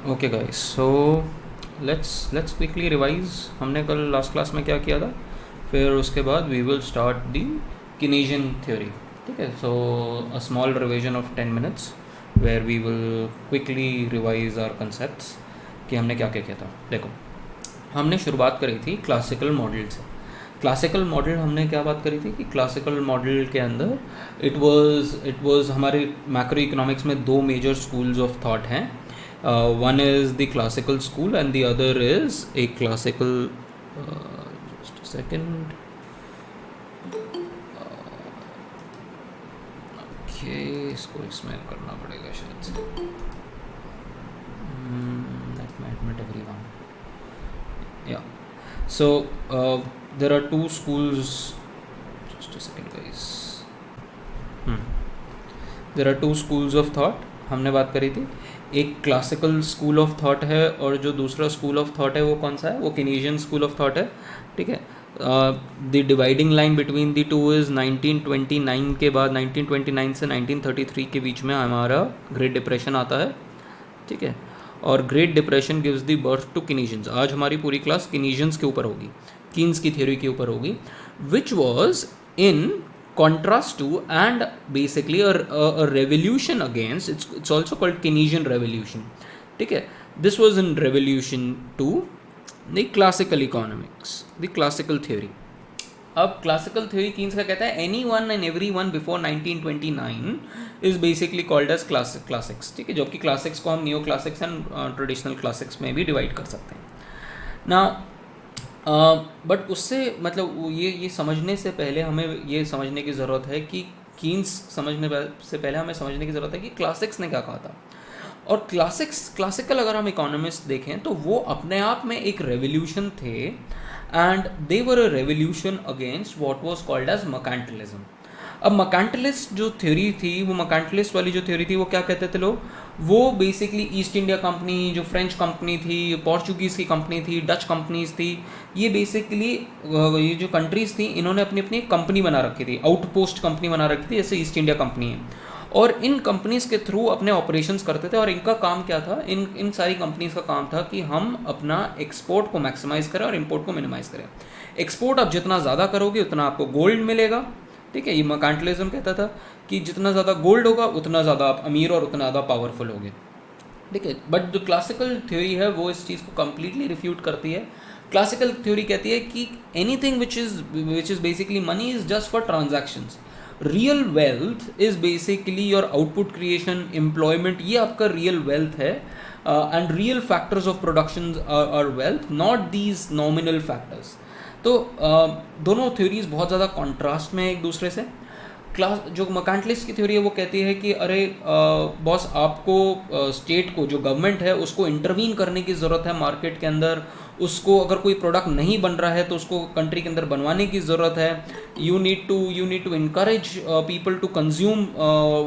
Okay guys, so let's quickly revise हमने कल last class में क्या किया था, फिर उसके बाद we will start the Keynesian theory. ठीक है, so a small revision of 10 minutes where we will quickly revise our concepts कि हमने क्या क्या किया था. देखो, हमने शुरुआत करी थी क्लासिकल मॉडल से. क्लासिकल मॉडल हमने क्या बात करी थी कि क्लासिकल मॉडल के अंदर इट वाज हमारे मैक्रो इकोनॉमिक्स में दो मेजर स्कूल्स ऑफ थॉट हैं. One is the classical school and the other is a classical, just second, okay, इसको इसमें करना पड़ेगा शायद से. Let me admit everyone. Yeah. So there are two schools. Just a second, guys. There are two schools of thought. हमने बात करी थी. एक क्लासिकल स्कूल ऑफ थॉट है और जो दूसरा स्कूल ऑफ थॉट है वो कौन सा है? वो केनेशियन स्कूल ऑफ थॉट है. ठीक है. The dividing line between the two is 1929 के बाद, 1929 से 1933 के बीच में हमारा ग्रेट डिप्रेशन आता है. ठीक है. और great depression gives the birth to Keynesians. आज हमारी पूरी क्लास किनीशियंस के ऊपर होगी, कीन्स की थ्योरी के ऊपर होगी, which was in contrast to and basically a revolution against, it's also called Keynesian revolution. ठीक है. This was in revolution to the classical economics, the classical theory. अब क्लासिकल थ्योरी कीन्स का कहता है any one and every one before 1929 is basically called as classics. ठीक है, जबकि classics को हम new classics and traditional classics में भी डिवाइड कर सकते हैं ना. बट उससे मतलब ये समझने से पहले हमें ये समझने की ज़रूरत है कि कीन्स समझने से पहले हमें समझने की ज़रूरत है कि क्लासिक्स ने क्या कहा था. और क्लासिकल अगर हम इकोनॉमिस्ट देखें तो वो अपने आप में एक रेवोल्यूशन थे, and they were a revolution against what was called as mercantilism. अब मर्केंटिलिस्ट जो थ्योरी थी, वो मर्केंटिलिस्ट वाली जो थ्योरी थी, वो क्या कहते थे लोग? वो बेसिकली ईस्ट इंडिया कंपनी, जो फ्रेंच कंपनी थी, पोर्चुगीज़ की कंपनी थी, डच कंपनीज थी, ये बेसिकली ये जो कंट्रीज़ थी, इन्होंने अपनी अपनी कंपनी बना रखी थी, आउटपोस्ट कंपनी बना रखी थी, जैसे ईस्ट इंडिया कंपनी है. और इन कंपनीज़ के थ्रू अपने ऑपरेशंस करते थे. और इनका काम क्या था? इन सारी कंपनीज़ का काम था कि हम अपना एक्सपोर्ट को मैक्सिमाइज़ करें और इंपोर्ट को मिनिमाइज़ करें. एक्सपोर्ट आप जितना ज़्यादा करोगे उतना आपको गोल्ड मिलेगा. ठीक है, ये मर्केंटिलिज्म कहता था कि जितना ज़्यादा गोल्ड होगा उतना ज़्यादा आप अमीर और उतना ज़्यादा पावरफुल होगे. ठीक है. बट जो क्लासिकल थ्योरी है वो इस चीज़ को कम्प्लीटली रिफ्यूट करती है. क्लासिकल थ्योरी कहती है कि anything which is basically money is just for transactions. Real wealth is basically your output creation, employment, ये आपका रियल वेल्थ है. And real factors of production are wealth, not these nominal factors. तो दोनों theories बहुत ज़्यादा contrast में एक दूसरे से. जो मर्केंटिलिस्ट की थ्योरी है वो कहती है कि अरे बॉस, आपको स्टेट को, जो गवर्नमेंट है, उसको इंटरवीन करने की ज़रूरत है मार्केट के अंदर. उसको अगर कोई प्रोडक्ट नहीं बन रहा है तो उसको कंट्री के अंदर बनवाने की ज़रूरत है. You need to encourage people to consume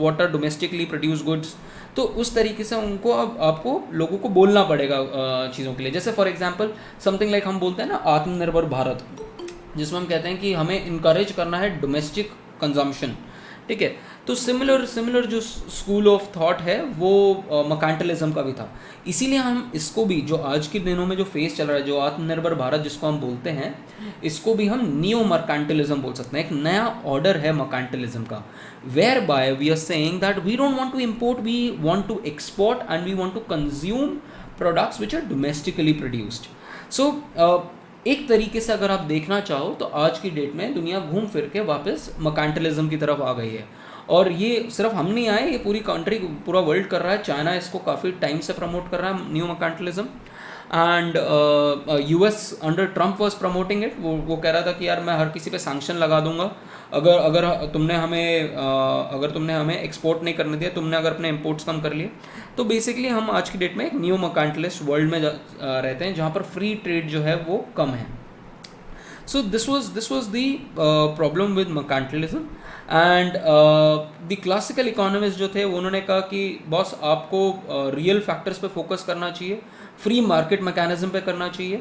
what are domestically produce goods. तो उस तरीके से उनको अब आपको लोगों को बोलना पड़ेगा चीज़ों के लिए. जैसे फॉर एग्जांपल समथिंग लाइक हम बोलते हैं ना आत्मनिर्भर भारत, जिसमें हम कहते हैं कि हमें इनकरेज करना है डोमेस्टिक कंजम्पशन. ठीक है. तो सिमिलर जो स्कूल ऑफ थॉट है वो मर्केंटिलिज्म का भी था. इसीलिए हम इसको भी, जो आज के दिनों में जो फेस चल रहा है, जो आत्मनिर्भर भारत जिसको हम बोलते हैं, इसको भी हम नियो मर्केंटिलिज्म बोल सकते हैं. एक नया ऑर्डर है मर्केंटिलिज्म का, where by we are saying that we don't want to import, we want to export and we want to consume products which are domestically produced. So एक तरीके से अगर आप देखना चाहो तो आज की डेट में दुनिया घूम फिर के वापस मर्केंटिलिज्म की तरफ आ गई है. और ये सिर्फ हम नहीं आए, ये पूरी कंट्री, पूरा वर्ल्ड कर रहा है. चाइना इसको काफ़ी टाइम से प्रमोट कर रहा है, new mercantilism. And US under Trump was promoting it. वो कह रहा था कि यार मैं हर किसी पे सैंक्शन लगा दूंगा अगर अगर तुमने हमें एक्सपोर्ट नहीं करने दिया, तुमने अगर अपने इंपोर्ट्स कम कर लिए. तो बेसिकली हम आज की डेट में एक न्यू मर्केंटिलिस्ट वर्ल्ड में रहते हैं, जहाँ पर फ्री ट्रेड जो है वो कम है. So this was the problem with mercantilism. And the classical economist जो थे उन्होंने कहा कि बॉस, आपको रियल फैक्टर्स पे फोकस करना चाहिए, फ्री मार्केट मैकेनिज्म पे करना चाहिए.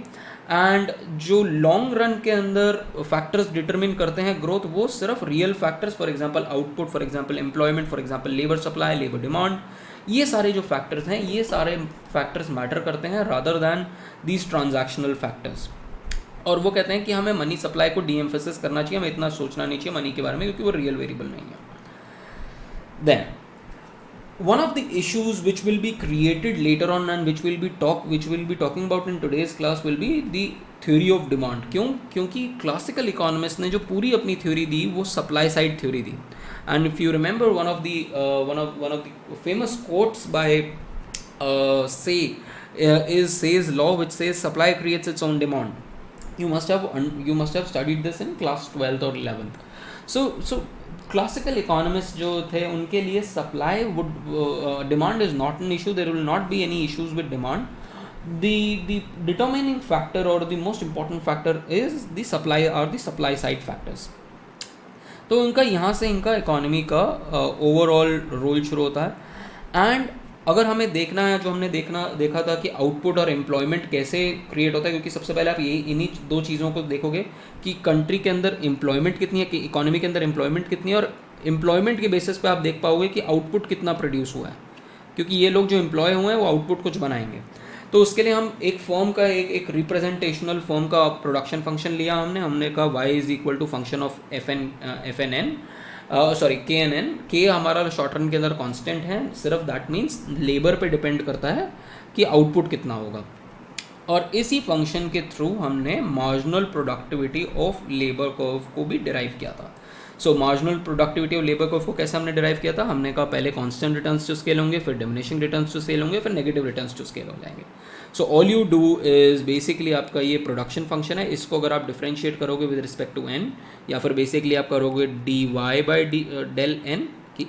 एंड जो लॉन्ग रन के अंदर फैक्टर्स डिटरमिन करते हैं ग्रोथ, वो सिर्फ real factors, for example output, for example employment, for example labour supply, labour demand, ये सारे जो फैक्टर्स हैं, ये सारे फैक्टर्स मैटर करते हैं rather than these transactional factors. और वो कहते हैं कि हमें मनी सप्लाई को डी एम्फेसिस करना चाहिए, हमें इतना सोचना नहीं चाहिए मनी के बारे में, क्योंकि वो रियल वेरिएबल नहीं है। Then one of the issues which will be created later on and which will be talking about in today's class will be the theory of demand। क्यों? क्योंकि क्लासिकल इकोनॉमिस्ट ने जो पूरी अपनी थ्योरी दी वो सप्लाई साइड थ्योरी दी। And if you remember one of the famous quotes by say says law which says supply creates its own demand। you must have studied this in class 12th or 11th। so classical economists जो थे उनके लिए supply would demand is not an issue, there will not be any issues with demand। the determining factor or the most important factor is the supply or the supply side factors। तो उनका यहाँ से इनका economy का overall role शुरू होता है। And अगर हमें देखना है, जो हमने देखा था कि आउटपुट और एम्प्लॉयमेंट कैसे क्रिएट होता है, क्योंकि सबसे पहले आप इन्हीं दो चीज़ों को देखोगे कि कंट्री के अंदर एम्प्लॉयमेंट कितनी है, कि इकोनॉमी के अंदर एम्प्लॉयमेंट कितनी है, और एम्प्लॉयमेंट के बेसिस पे आप देख पाओगे कि आउटपुट कितना प्रोड्यूस हुआ है, क्योंकि ये लोग जो एम्प्लॉय हुए हैं वो आउटपुट कुछ बनाएंगे। तो उसके लिए हम एक फॉर्म का एक रिप्रेजेंटेशनल फॉर्म का प्रोडक्शन फंक्शन लिया हमने कहा y is equal to function of KNN। के हमारा शॉर्ट रन के अंदर कांस्टेंट है, सिर्फ दैट मीन्स लेबर पे डिपेंड करता है कि आउटपुट कितना होगा। और इसी फंक्शन के थ्रू हमने marginal productivity of labour curve को भी डिराइव किया था। सो marginal productivity of labour curve को कैसे हमने डिराइव किया था? हमने कहा पहले कांस्टेंट रिटर्न्स टू स्केल होंगे, फिर डिमिनिशिंग रिटर्न्स टू स्केल होंगे, फिर नेगेटिव रिटर्न्स टू स्केल हो जाएंगे। So all you do is basically आपका ये प्रोडक्शन फंक्शन है, इसको अगर आप डिफरेंशिएट करोगे विद रिस्पेक्ट टू n, या फिर बेसिकली आप करोगे dy/del n कि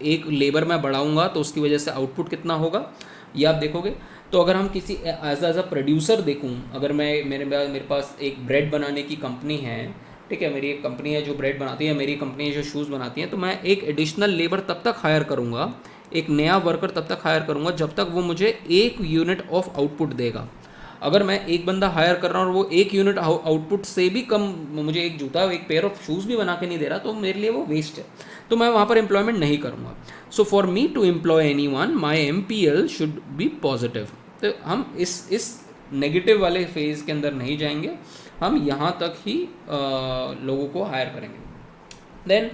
एक लेबर मैं बढ़ाऊंगा तो उसकी वजह से आउटपुट कितना होगा, ये आप देखोगे। तो अगर हम किसी एज अ प्रोड्यूसर देखूँ, अगर मेरे पास एक ब्रेड बनाने की कंपनी है, ठीक है, मेरी एक कंपनी है जो ब्रेड बनाती है, मेरी कंपनी है जो शूज़ बनाती है, तो मैं एक एडिशनल लेबर तब तक हायर करूँगा, एक नया वर्कर तब तक हायर करूँगा जब तक वो मुझे 1 यूनिट ऑफ आउटपुट देगा। अगर मैं एक बंदा हायर कर रहा हूँ और वो 1 यूनिट आउटपुट से भी कम मुझे एक जूता, एक पेयर ऑफ शूज़ भी बना के नहीं दे रहा, तो मेरे लिए वो वेस्ट है, तो मैं वहाँ पर एम्प्लॉयमेंट नहीं करूँगा। So for me to employ anyone my MPL should be positive. तो हम इस नेगेटिव वाले फेज़ के अंदर नहीं जाएंगे, हम यहाँ तक ही लोगों को हायर करेंगे। देन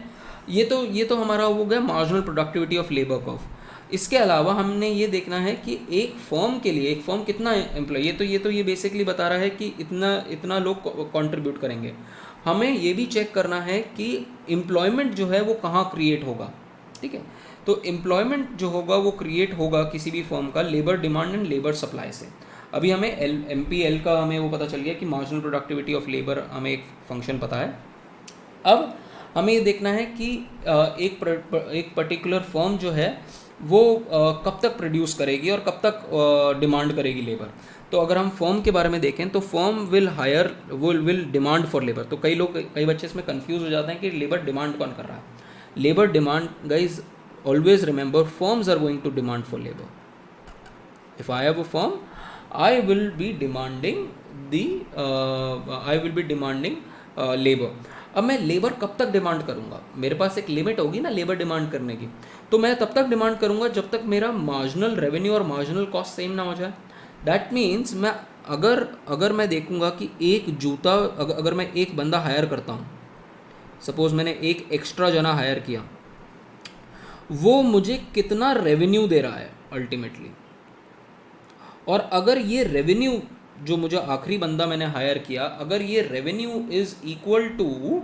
ये तो हमारा हो गया marginal productivity of labour curve. इसके अलावा हमने ये देखना है कि एक फर्म के लिए एक फर्म कितना एम्प्लॉय, ये बेसिकली बता रहा है कि इतना लोग कंट्रीब्यूट करेंगे। हमें ये भी चेक करना है कि एम्प्लॉयमेंट जो है वो कहाँ क्रिएट होगा, ठीक है। तो एम्प्लॉयमेंट जो होगा वो क्रिएट होगा किसी भी फर्म का labour demand and labour supply से। अभी हमें MPL का हमें वो पता चल गया कि मार्जिनल प्रोडक्टिविटी ऑफ लेबर, हमें एक फंक्शन पता है। अब हमें ये देखना है कि एक पर्टिकुलर फर्म जो है वो कब तक प्रोड्यूस करेगी और कब तक डिमांड करेगी लेबर। तो अगर हम फर्म के बारे में देखें तो firm will demand for labour. तो कई बच्चे इसमें कंफ्यूज हो जाते हैं कि लेबर डिमांड कौन कर रहा है। Labour demand, guys always remember, firms are going to demand for labour. If I have a firm, I will be demanding labour. अब मैं लेबर कब तक डिमांड करूँगा? मेरे पास एक लिमिट होगी ना लेबर डिमांड करने की, तो मैं तब तक डिमांड करूँगा जब तक मेरा मार्जिनल रेवेन्यू और मार्जिनल कॉस्ट सेम ना हो जाए। दैट मीन्स मैं अगर मैं देखूँगा कि एक जूता, अगर मैं एक बंदा हायर करता हूँ, सपोज मैंने एक एक्स्ट्रा जना हायर किया, वो मुझे कितना रेवेन्यू दे रहा है अल्टीमेटली। और अगर ये रेवेन्यू जो मुझे आखिरी बंदा मैंने हायर किया, अगर ये revenue is equal to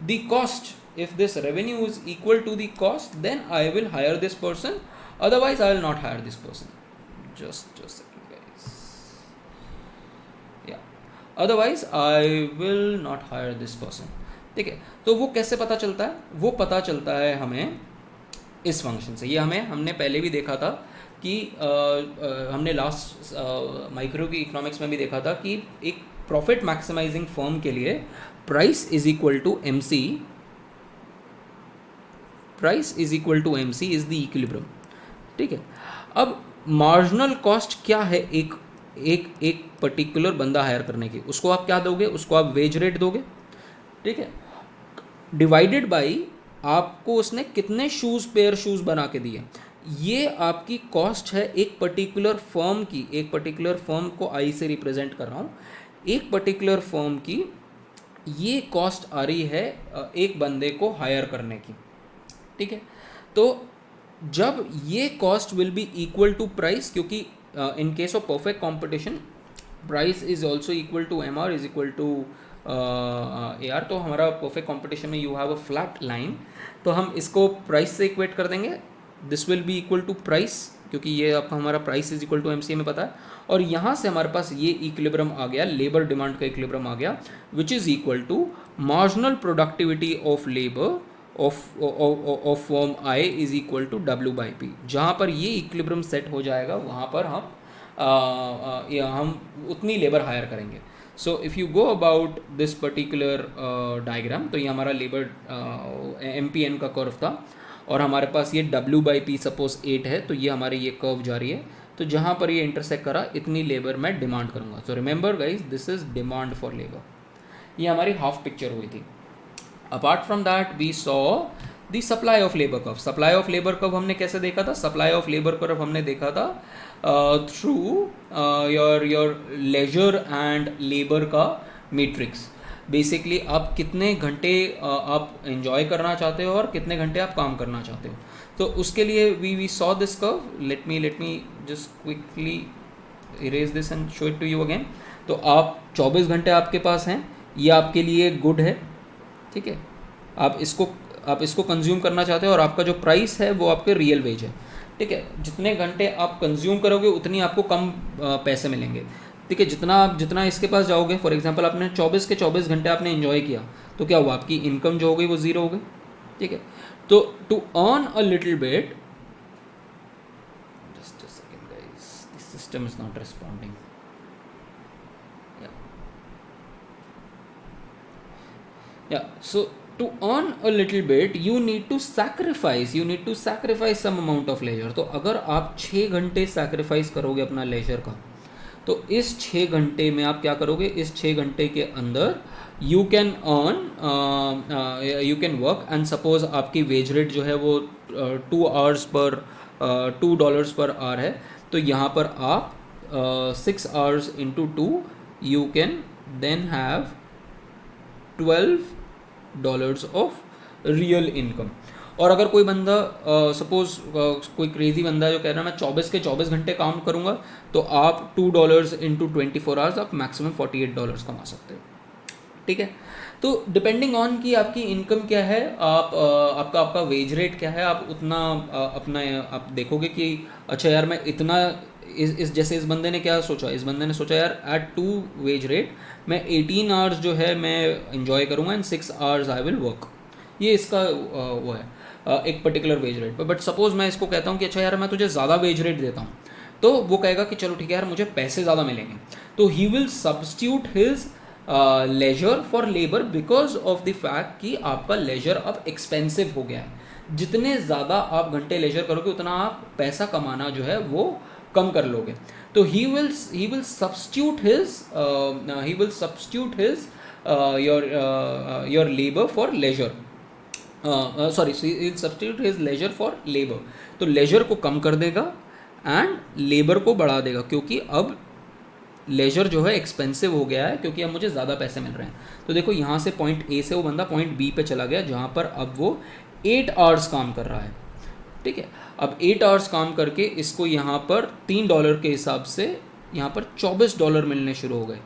the cost, if this revenue is equal to the cost, then I will hire this person, otherwise I will not hire this person. Just second guys, या otherwise I will not hire this person, ठीक है। तो वो कैसे पता चलता है? वो पता चलता है हमें इस फंक्शन से। ये हमने पहले भी देखा था कि हमने लास्ट माइक्रो की इकोनॉमिक्स में भी देखा था कि एक प्रॉफिट मैक्सिमाइजिंग फर्म के लिए price is equal to MC is the equilibrium, ठीक है। अब मार्जिनल कॉस्ट क्या है एक पर्टिकुलर बंदा हायर करने की? उसको आप क्या दोगे? उसको आप वेज रेट दोगे, ठीक है, डिवाइडेड बाई आपको उसने कितने पेयर शूज़ बना के दिए। ये आपकी कॉस्ट है एक पर्टिकुलर फर्म की, एक पर्टिकुलर फर्म को आई से रिप्रेजेंट कर रहा हूँ, एक पर्टिकुलर फर्म की ये कॉस्ट आ रही है एक बंदे को हायर करने की, ठीक है। तो जब ये cost will be equal to price, क्योंकि in case of perfect competition price is also equal to M R is equal to A R. तो हमारा परफेक्ट कंपटीशन में you have a flat line, तो हम इसको प्राइस से equate कर देंगे, this will be equal to price, क्योंकि ये आपका हमारा price is equal to M C में पता है। और यहाँ से हमारे पास ये इक्विलिब्रियम आ गया, लेबर डिमांड का इक्विलिब्रियम आ गया, which is equal to marginal productivity of labour of firm I is equal to W by P. जहाँ पर ये इक्विलिब्रियम सेट हो जाएगा वहाँ पर हम उतनी लेबर हायर करेंगे। So if you go about this particular diagram, तो ये हमारा लेबर एम पी एन का कर्व था, और हमारे पास ये डब्ल्यू बाई पी सपोज 8 है, तो ये हमारे ये कर्व जा रही है, तो जहाँ पर ये इंटरसेक्ट करा इतनी लेबर मैं डिमांड करूँगा। So remember guys, this is demand for labour. ये हमारी हाफ पिक्चर हुई थी। Apart from that we saw the supply of labour curve. Supply of labour curve हमने कैसे देखा था? सप्लाई ऑफ लेबर कर्व हमने देखा था through your leisure and labour का मैट्रिक्स। बेसिकली आप कितने घंटे आप एंजॉय करना चाहते हो और कितने घंटे आप काम करना चाहते हो। तो उसके लिए we saw this curve. Let me just quickly erase this and show it to you again. तो आप 24 घंटे आपके पास हैं, ये आपके लिए गुड है, ठीक है। आप इसको कंज्यूम करना चाहते हो, और आपका जो प्राइस है वो आपके रियल वेज है, ठीक है। जितने घंटे आप कंज्यूम करोगे उतनी आपको कम पैसे मिलेंगे, ठीक है। जितना इसके पास जाओगे, फॉर एग्जांपल आपने 24 के 24 घंटे आपने एंजॉय किया, तो क्या हुआ? आपकी इनकम जो हो गई वो ज़ीरो हो गई, ठीक है। तो to earn a little bit, just a second guys, this system is not responding. So to earn a little bit you need to sacrifice some amount of leisure। तो अगर आप 6 घंटे sacrifice करोगे अपना leisure का, तो इस 6 घंटे में आप क्या करोगे? इस 6 घंटे के अंदर you can earn you can work, and suppose आपकी wage rate जो है वो 2 hours पर $2 पर आवर है, तो यहाँ पर आप 6 hours into 2 you can then have $12 of real income. और अगर कोई बंदा सपोज कोई क्रेजी बंदा जो कह रहा है मैं 24 के 24 घंटे काम करूँगा, तो आप $2 इंटू 24 आवर्स आप मैक्सिमम $48 कमा सकते हो, ठीक है। तो डिपेंडिंग ऑन कि आपकी इनकम क्या है, आपका वेज रेट क्या है, आप उतना आप देखोगे कि अच्छा यार मैं इतना जैसे इस बंदे ने क्या सोचा? इस बंदे ने सोचा यार एट 2 वेज रेट मैं 18 आवर्स जो है मैं इंजॉय करूँगा and 6 hours I will work. ये इसका वो है एक पर्टिकुलर वेज रेट पर। बट सपोज मैं इसको कहता हूँ कि अच्छा यार मैं तुझे ज़्यादा वेज रेट देता हूँ, तो वो कहेगा कि चलो ठीक है यार मुझे पैसे ज़्यादा मिलेंगे, तो he will substitute his leisure for labour because of the fact कि आपका लेजर अब एक्सपेंसिव हो गया है। जितने ज़्यादा आप घंटे लेजर करोगे उतना आप पैसा कमाना जो है वो कम कर लोगे। तो he will substitute his your labor for leisure, sorry, he will substitute his leisure for labor। तो लेजर को कम कर देगा एंड लेबर को बढ़ा देगा, क्योंकि अब लेजर जो है एक्सपेंसिव हो गया है, क्योंकि अब मुझे ज़्यादा पैसे मिल रहे हैं। तो देखो यहाँ से पॉइंट ए से वो बंदा पॉइंट बी पे चला गया, जहाँ पर अब वो 8 आवर्स काम कर रहा है, ठीक है। अब 8 आवर्स काम करके इसको यहाँ पर $3 के हिसाब से यहाँ पर $24 मिलने शुरू हो गए,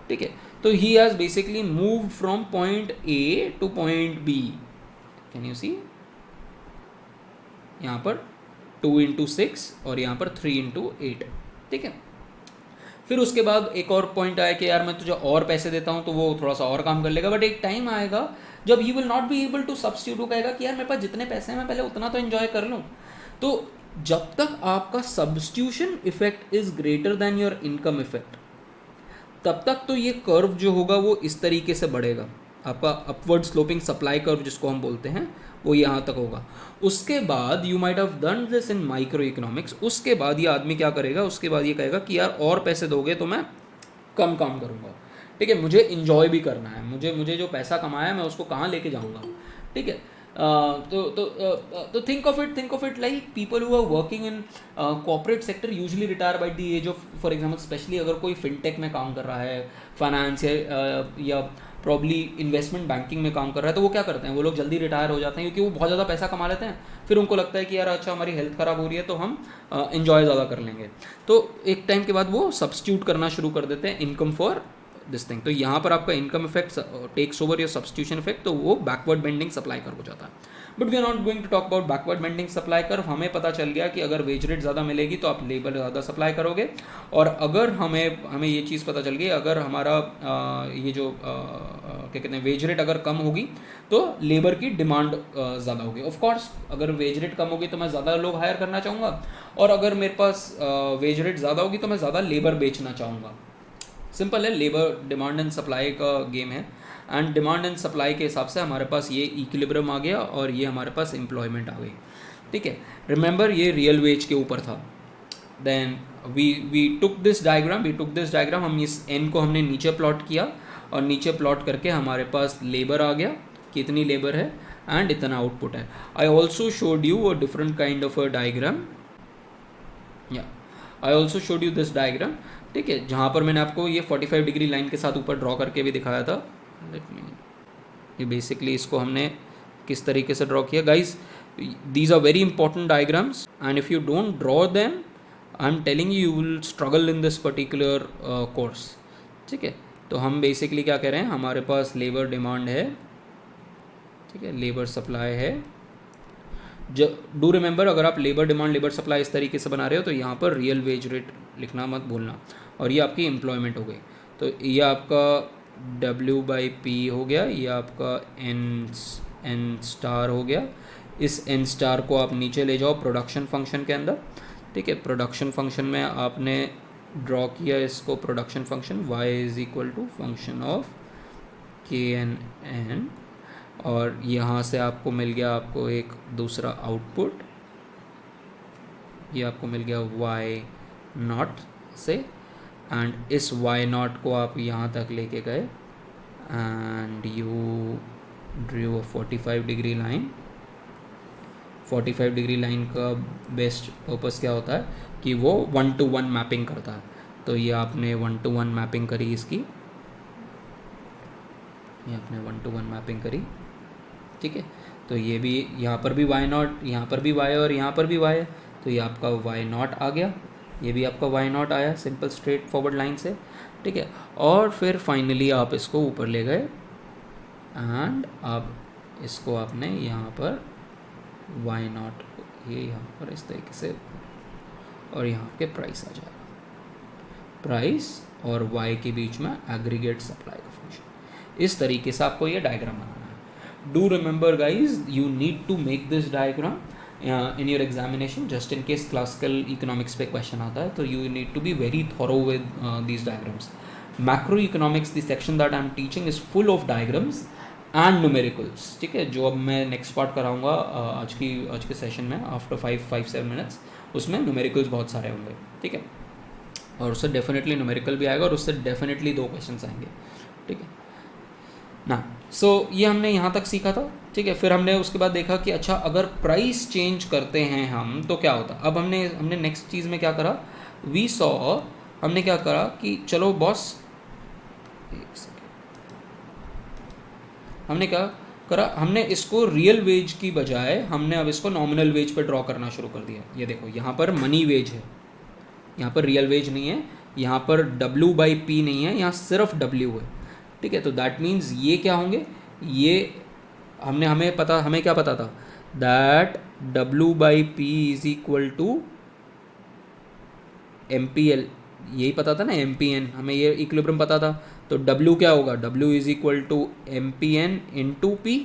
ठीक है। तो he has basically move from point A to point B. Can you see? यहाँ पर 2 इंटू 6 और यहाँ पर 3 इंटू 8, ठीक है। फिर उसके बाद एक और पॉइंट आया कि यार मैं तुझे और पैसे देता हूँ तो वो थोड़ा सा और काम कर लेगा, बट एक टाइम आएगा जब he will not be able to substitute. वो कहेगा कि यार मेरे पास जितने पैसे हैं मैं पहले उतना तो एंजॉय कर लूँ। तो जब तक आपका substitution effect is greater than your income effect, तब तक तो ये कर्व जो होगा वो इस तरीके से बढ़ेगा। आपका अपवर्ड स्लोपिंग सप्लाई कर्व जिसको हम बोलते हैं वो यहाँ तक होगा। उसके बाद you might have done this in micro economics. उसके बाद ये आदमी क्या करेगा? उसके बाद ये कहेगा कि यार और पैसे दोगे तो मैं कम काम करूँगा, ठीक है। मुझे इंजॉय भी करना है, मुझे जो पैसा कमाया है मैं उसको कहाँ लेके जाऊँगा, ठीक है। तो think of it like people who are working in corporate sector usually retire by the age of, for example specially अगर कोई फिनटेक में काम कर रहा है, फाइनेंस या प्रॉब्ली इन्वेस्टमेंट बैंकिंग में काम कर रहा है, तो वो क्या करते हैं, वो लोग जल्दी रिटायर हो जाते हैं क्योंकि वो बहुत ज़्यादा पैसा कमा लेते हैं। फिर उनको लगता है कि यार अच्छा हमारी हेल्थ ख़राब हो रही है तो हम इन्जॉय ज़्यादा कर लेंगे, तो एक टाइम के बाद वो सब्स्टिट्यूट करना शुरू कर देते हैं इनकम फॉर दिस थिंग। तो यहाँ पर आपका income effect takes over your substitution effect, तो वो बैकवर्ड बेंडिंग सप्लाई कर्व हो जाता है। But we are not going to talk about backward bending supply curve. हमें पता चल गया कि अगर वेज रेट ज़्यादा मिलेगी तो आप लेबर ज़्यादा सप्लाई करोगे, और अगर हमें ये चीज़ पता चल गई अगर हमारा ये जो क्या कहते हैं वेज रेट अगर कम होगी तो लेबर की डिमांड ज़्यादा होगी। ऑफ कोर्स अगर वेज रेट कम होगी तो मैं ज़्यादा लोग हायर करना चाहूँगा, और अगर मेरे पास वेज रेट ज़्यादा होगी तो मैं ज़्यादा लेबर बेचना चाहूँगा। सिंपल है, लेबर डिमांड एंड सप्लाई का गेम है, एंड डिमांड एंड सप्लाई के हिसाब से हमारे पास ये इक्विलिब्रियम आ गया और ये हमारे पास एम्प्लॉयमेंट आ गई। ठीक है, रिमेंबर ये रियल वेज के ऊपर था। Then we took this diagram, हम इस एन को हमने नीचे प्लॉट किया, और नीचे प्लॉट करके हमारे पास लेबर आ गया, कितनी लेबर है एंड इतना आउटपुट है। I also showed you a different kind of a diagram, या I also showed you this diagram. ठीक है, जहाँ पर मैंने आपको ये 45 डिग्री लाइन के साथ ऊपर ड्रॉ करके भी दिखाया था। लेट मी, ये बेसिकली इसको हमने किस तरीके से ड्रॉ किया guys, these are very important diagrams and if you don't draw them I am telling you will struggle in this particular course. ठीक है, तो हम बेसिकली क्या कह रहे हैं, हमारे पास लेबर डिमांड है, ठीक है, लेबर सप्लाई है। डू रिमेंबर, अगर आप लेबर डिमांड लेबर सप्लाई इस तरीके से बना रहे हो तो यहाँ पर रियल वेज रेट लिखना मत भूलना, और ये आपकी एम्प्लॉयमेंट हो गई। तो ये आपका W/P हो गया, ये आपका N स्टार हो गया। इस N स्टार को आप नीचे ले जाओ प्रोडक्शन फंक्शन के अंदर। ठीक है, प्रोडक्शन फंक्शन में आपने ड्रॉ किया इसको, production function y is equal to function of KNN, और यहाँ से आपको मिल गया आपको एक दूसरा आउटपुट, ये आपको मिल गया y0 से, एंड इस y0 को आप यहाँ तक लेके गए and you drew a 45 degree line. 45 degree line का बेस्ट पर्पस क्या होता है कि वो 1-to-1 मैपिंग करता है, तो ये आपने 1-to-1 मैपिंग करी इसकी, ये आपने 1-to-1 मैपिंग करी। ठीक है, तो ये भी यहाँ पर भी y0, यहाँ पर भी y और यहाँ पर भी y है, तो ये आपका y0 आ गया, ये भी आपका y0 आया सिंपल स्ट्रेट फॉरवर्ड लाइन से। ठीक है, और फिर फाइनली आप इसको ऊपर ले गए एंड अब इसको आपने यहाँ पर y0 ये यहाँ पर इस तरीके से, और यहाँ के प्राइस आ जाएगा, प्राइस और y के बीच में एग्रीगेट सप्लाई का फंक्शन। इस तरीके से आपको ये डायग्राम बनाना है। Do remember guys, you need to make this diagram in your examination, just in case classical economics पे क्वेश्चन आता है, तो you need to be very thorough with these diagrams. Macroeconomics, the section that I am teaching is full of diagrams and numericals. ठीक है, जो अब मैं next part कराऊंगा आज के सेशन में आफ्टर 5-7 मिनट्स, उसमें न्यूमेरिकल्स बहुत सारे होंगे। ठीक है, और उससे डेफिनेटली न्यूमेरिकल भी आएगा और उससे डेफिनेटली 2 क्वेश्चन आएंगे। ठीक है ना, सो ये हमने यहाँ तक सीखा था। ठीक है, फिर हमने उसके बाद देखा कि अच्छा अगर प्राइस चेंज करते हैं हम तो क्या होता। अब हमने नेक्स्ट चीज़ में क्या करा, वी सॉ, हमने क्या करा कि चलो बॉस, हमने क्या करा, हमने इसको रियल वेज की बजाय हमने अब इसको नॉमिनल वेज पे ड्रॉ करना शुरू कर दिया। ये देखो यहाँ पर मनी वेज है, यहाँ पर रियल वेज नहीं है, यहाँ पर W/P नहीं है, यहाँ सिर्फ W है। ठीक है, तो दैट मीन्स ये क्या होंगे, ये हमें क्या पता था, that W/P is equal to MPL, यही पता था ना, MPN, हमें ये इक्विलिब्रियम पता था। तो W क्या होगा, W is equal to MPN into P।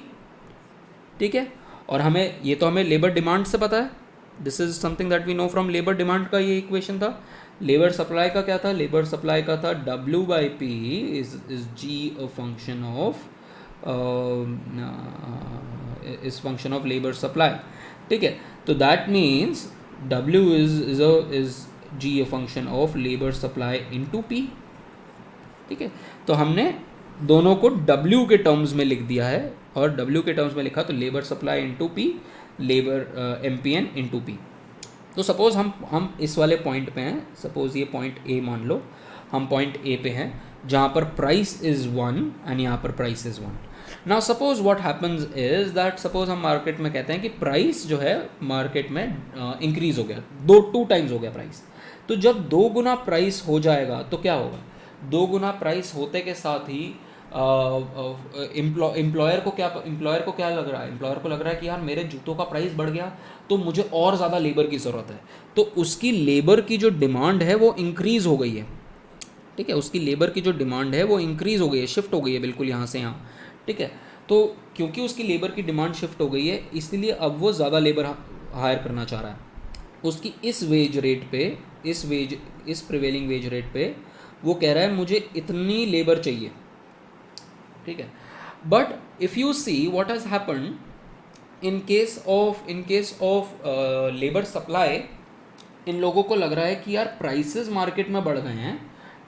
ठीक है, और हमें लेबर डिमांड से पता है, this is something that we know from labour demand का ये इक्वेशन था। लेबर सप्लाई का क्या था, लेबर सप्लाई का था W/P is G a function of इस फंक्शन ऑफ लेबर सप्लाई। ठीक है, तो that means W is G a function of labour supply into P। ठीक है, तो हमने दोनों को W के टर्म्स में लिख दिया है, और W के टर्म्स में लिखा तो labour supply into P, labour MPN into P। तो सपोज़ हम इस वाले पॉइंट पे हैं, सपोज़ ये पॉइंट A मान लो, हम पॉइंट A पे हैं जहाँ पर प्राइस इज़ 1 एंड यहाँ पर price is 1। Now suppose what happens is that, suppose हम मार्केट में कहते हैं कि प्राइस जो है मार्केट में इंक्रीज हो गया, 2 टाइम्स हो गया प्राइस। तो जब 2 गुना प्राइस हो जाएगा तो क्या होगा, 2 गुना प्राइस होते के साथ ही एम्प्लॉयर को क्या लग रहा है, एम्प्लॉयर को लग रहा है कि यार मेरे जूतों का प्राइस बढ़ गया तो मुझे और ज़्यादा लेबर की ज़रूरत है, तो उसकी लेबर की जो डिमांड है वो इंक्रीज़ हो गई है। ठीक है, उसकी लेबर की जो डिमांड है वो इंक्रीज़ हो गई है, शिफ्ट हो गई है बिल्कुल यहाँ से यहाँ। ठीक है, तो क्योंकि उसकी लेबर की डिमांड शिफ्ट हो गई है इसलिए अब वो ज़्यादा लेबर हायर करना चाह रहा है। उसकी इस वेज रेट पे, इस प्रिवेलिंग वेज रेट पे वो कह रहा है मुझे इतनी लेबर चाहिए। ठीक है, but if you see what has happened in case of labour supply, इन लोगों को लग रहा है कि यार प्राइसेस मार्केट में बढ़ गए हैं,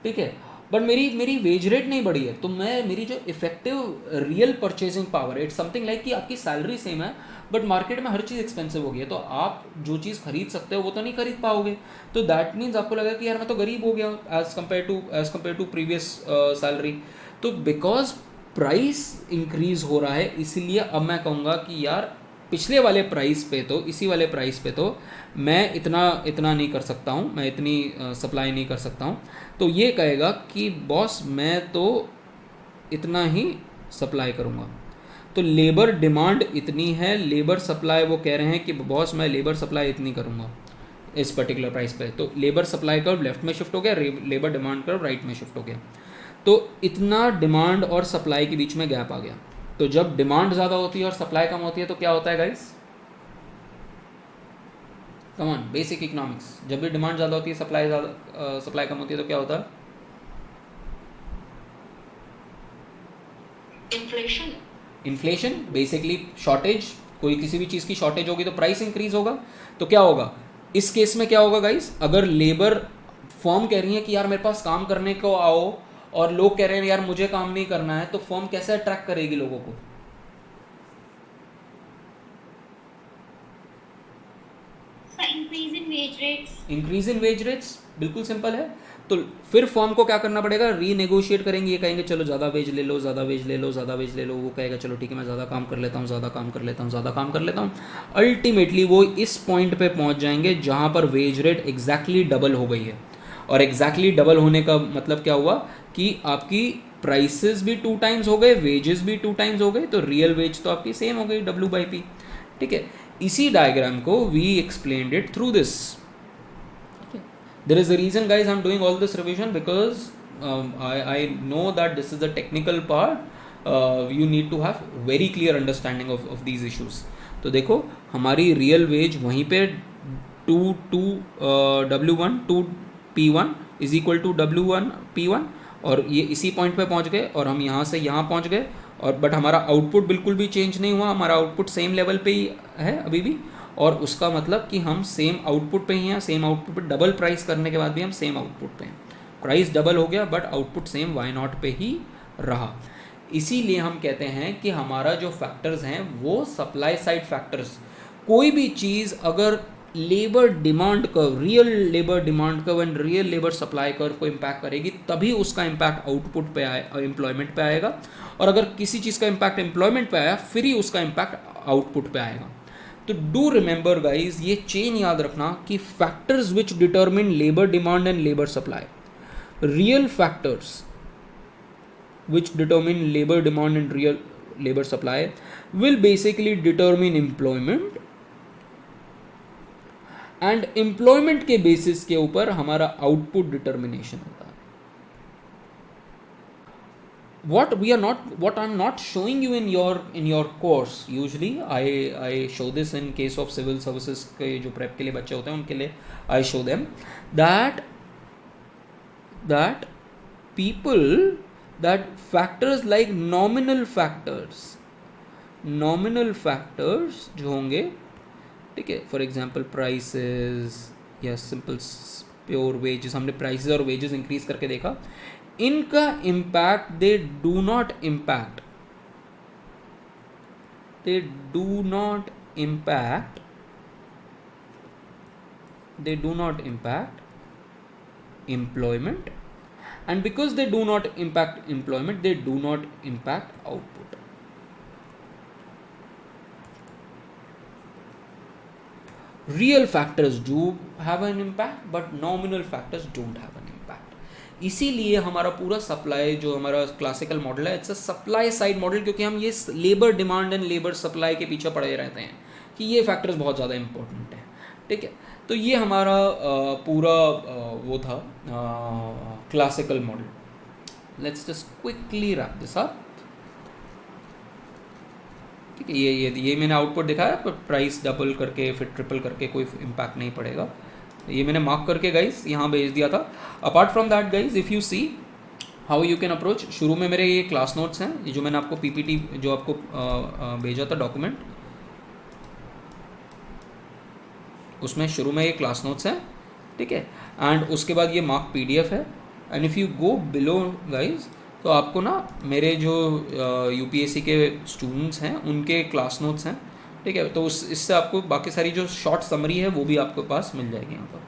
ठीक है, बट मेरी वेज रेट नहीं बढ़ी है, तो मेरी जो इफेक्टिव रियल परचेजिंग पावर है, इट्स समथिंग लाइक कि आपकी सैलरी सेम है बट मार्केट में हर चीज़ एक्सपेंसिव हो गई है, तो आप जो चीज़ खरीद सकते हो वो तो नहीं खरीद पाओगे। तो दैट मीन्स आपको लगा कि यार मैं तो गरीब हो गया as compared to previous salary. तो बिकॉज प्राइस इंक्रीज हो रहा है इसीलिए अब मैं कहूँगा कि यार पिछले वाले प्राइस पे तो, इसी वाले प्राइस पे तो मैं इतना नहीं कर सकता हूँ, मैं इतनी सप्लाई नहीं कर सकता हूँ। तो ये कहेगा कि बॉस मैं तो इतना ही सप्लाई करूँगा। तो लेबर डिमांड इतनी है, लेबर सप्लाई वो कह रहे हैं कि बॉस मैं लेबर सप्लाई इतनी करूँगा इस पर्टिकुलर प्राइस पे। तो लेबर सप्लाई कर्व लेफ्ट में शिफ्ट हो गया, लेबर डिमांड कर्व राइट में शिफ्ट हो गया। तो इतना डिमांड और सप्लाई के बीच में गैप आ गया। तो जब डिमांड ज़्यादा होती है और सप्लाई कम होती है तो क्या होता है guys, come on basic economics, जब भी डिमांड ज़्यादा होती है सप्लाई कम होती है तो क्या होता है, इन्फ्लेशन बेसिकली शॉर्टेज, कोई किसी भी चीज़ की शॉर्टेज होगी तो प्राइस इंक्रीज होगा। तो क्या होगा इस केस में, क्या होगा गाइस, अगर लेबर फर्म कह रही है कि यार मेरे पास काम करने को आओ और लोग कह रहे हैं यार मुझे काम नहीं करना है, तो फर्म कैसे अट्रैक्ट करेगी लोगों को, इंक्रीज इन वेज रेट्स, बिल्कुल सिंपल है। तो फिर फर्म को क्या करना पड़ेगा, रीनेगोशिएट करेंगे, ये कहेंगे चलो ज़्यादा वेज ले लो, ज़्यादा वेज ले लो, ज़्यादा वेज ले लो, वो कहेगा चलो ठीक है मैं ज़्यादा काम कर लेता हूँ, ज़्यादा काम कर लेता हूँ, ज़्यादा काम कर लेता हूँ। अल्टीमेटली वो इस पॉइंट पे पहुँच जाएंगे जहाँ पर वेज रेट एग्जैक्टली डबल हो गई है। और एग्जैक्टली डबल होने का मतलब क्या हुआ कि आपकी प्राइसेस भी 2 टाइम्स हो गए, वेजेस भी 2 टाइम्स हो गए, तो रियल वेज तो आपकी सेम हो गई W/P। ठीक है, इसी डायग्राम को we explained it through this. There is a reason guys I'm doing all this revision because I know that this is the technical part. You need to have very clear understanding of these issues. तो देखो हमारी real veg वहीं पे 2 P1 is equal to W1P1, और ये इसी point पे पहुंच गए और हम यहाँ से यहाँ पहुंच गए, और बट हमारा आउटपुट बिल्कुल भी चेंज नहीं हुआ, हमारा आउटपुट सेम लेवल पे ही है अभी भी। और उसका मतलब कि हम सेम आउटपुट पे ही हैं, सेम आउटपुट पे डबल प्राइस करने के बाद भी हम सेम आउटपुट पे हैं। प्राइस डबल हो गया बट आउटपुट सेम Y0 पे ही रहा। इसीलिए हम कहते हैं कि हमारा जो फैक्टर्स हैं वो सप्लाई साइड फैक्टर्स, कोई भी चीज़ अगर labour demand curve, real labour demand curve and real labour supply curve को इम्पैक्ट करेगी तभी उसका इम्पैक्ट आउटपुट पे आए, एम्प्लॉयमेंट पे आएगा। और अगर किसी चीज़ का इम्पैक्ट एम्प्लॉयमेंट पे आया फिर ही उसका इम्पैक्ट आउटपुट पे आएगा। तो डू रिमेंबर गाइज, ये चेन याद रखना कि factors which determine labour demand and labour supply, real factors which determine labor demand and real labor supply will basically determine employment, and employment के basis के ऊपर हमारा output determination होता है। What I'm not showing you in your course, usually I show this in case of civil services के जो prep के लिए बच्चे होते हैं उनके लिए I show them that people, that factors like nominal factors जो होंगे, ठीक है, फॉर एग्जाम्पल प्राइसेस या सिंपल प्योर वेजेस, हमने प्राइसेस और वेजेस इंक्रीज करके देखा, इनका impact they do not impact employment, and because they do not impact employment, they do not impact output. Real factors do have an impact, but nominal factors don't have an impact. इसीलिए हमारा पूरा supply जो हमारा classical model है, it's a supply side model, क्योंकि हम ये labour demand and labour supply के पीछे पड़े रहते हैं कि ये फैक्टर्स बहुत ज़्यादा इंपॉर्टेंट है, ठीक है। तो ये हमारा पूरा वो था classical model. Let's just quickly wrap this up, ठीक है। ये मैंने आउटपुट दिखाया, पर प्राइस डबल करके फिर ट्रिपल करके कोई इम्पैक्ट नहीं पड़ेगा, ये मैंने मार्क करके गाइस यहाँ भेज दिया था। Apart from that guys, if you see how you can approach, शुरू में मेरे ये क्लास नोट्स हैं, ये जो मैंने आपको पीपीटी जो आपको भेजा था डॉक्यूमेंट, उसमें शुरू में ये क्लास नोट्स हैं, ठीक है। एंड उसके बाद ये मार्क पीडीएफ है। And if you go below guys, तो आपको ना मेरे जो यूपीएससी के स्टूडेंट्स हैं उनके क्लास नोट्स हैं, ठीक है। तो इससे आपको बाकी सारी जो शॉर्ट समरी है वो भी आपके पास मिल जाएगी यहाँ पर,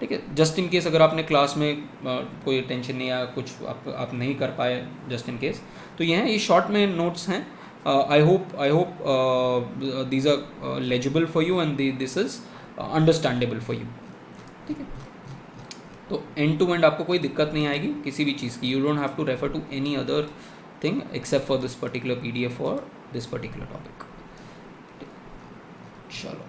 ठीक है। जस्ट इन केस अगर आपने क्लास में कोई टेंशन नहीं या कुछ आप नहीं कर पाए जस्ट इन केस, तो ये हैं, ये शॉर्ट में नोट्स हैं। I hope these are legible for you and this is understandable for you, ठीक है। तो एंड टू एंड आपको कोई दिक्कत नहीं आएगी किसी भी चीज़ की। You don't have to refer to any other thing except for this particular PDF और दिस पर्टिकुलर टॉपिक। चलो,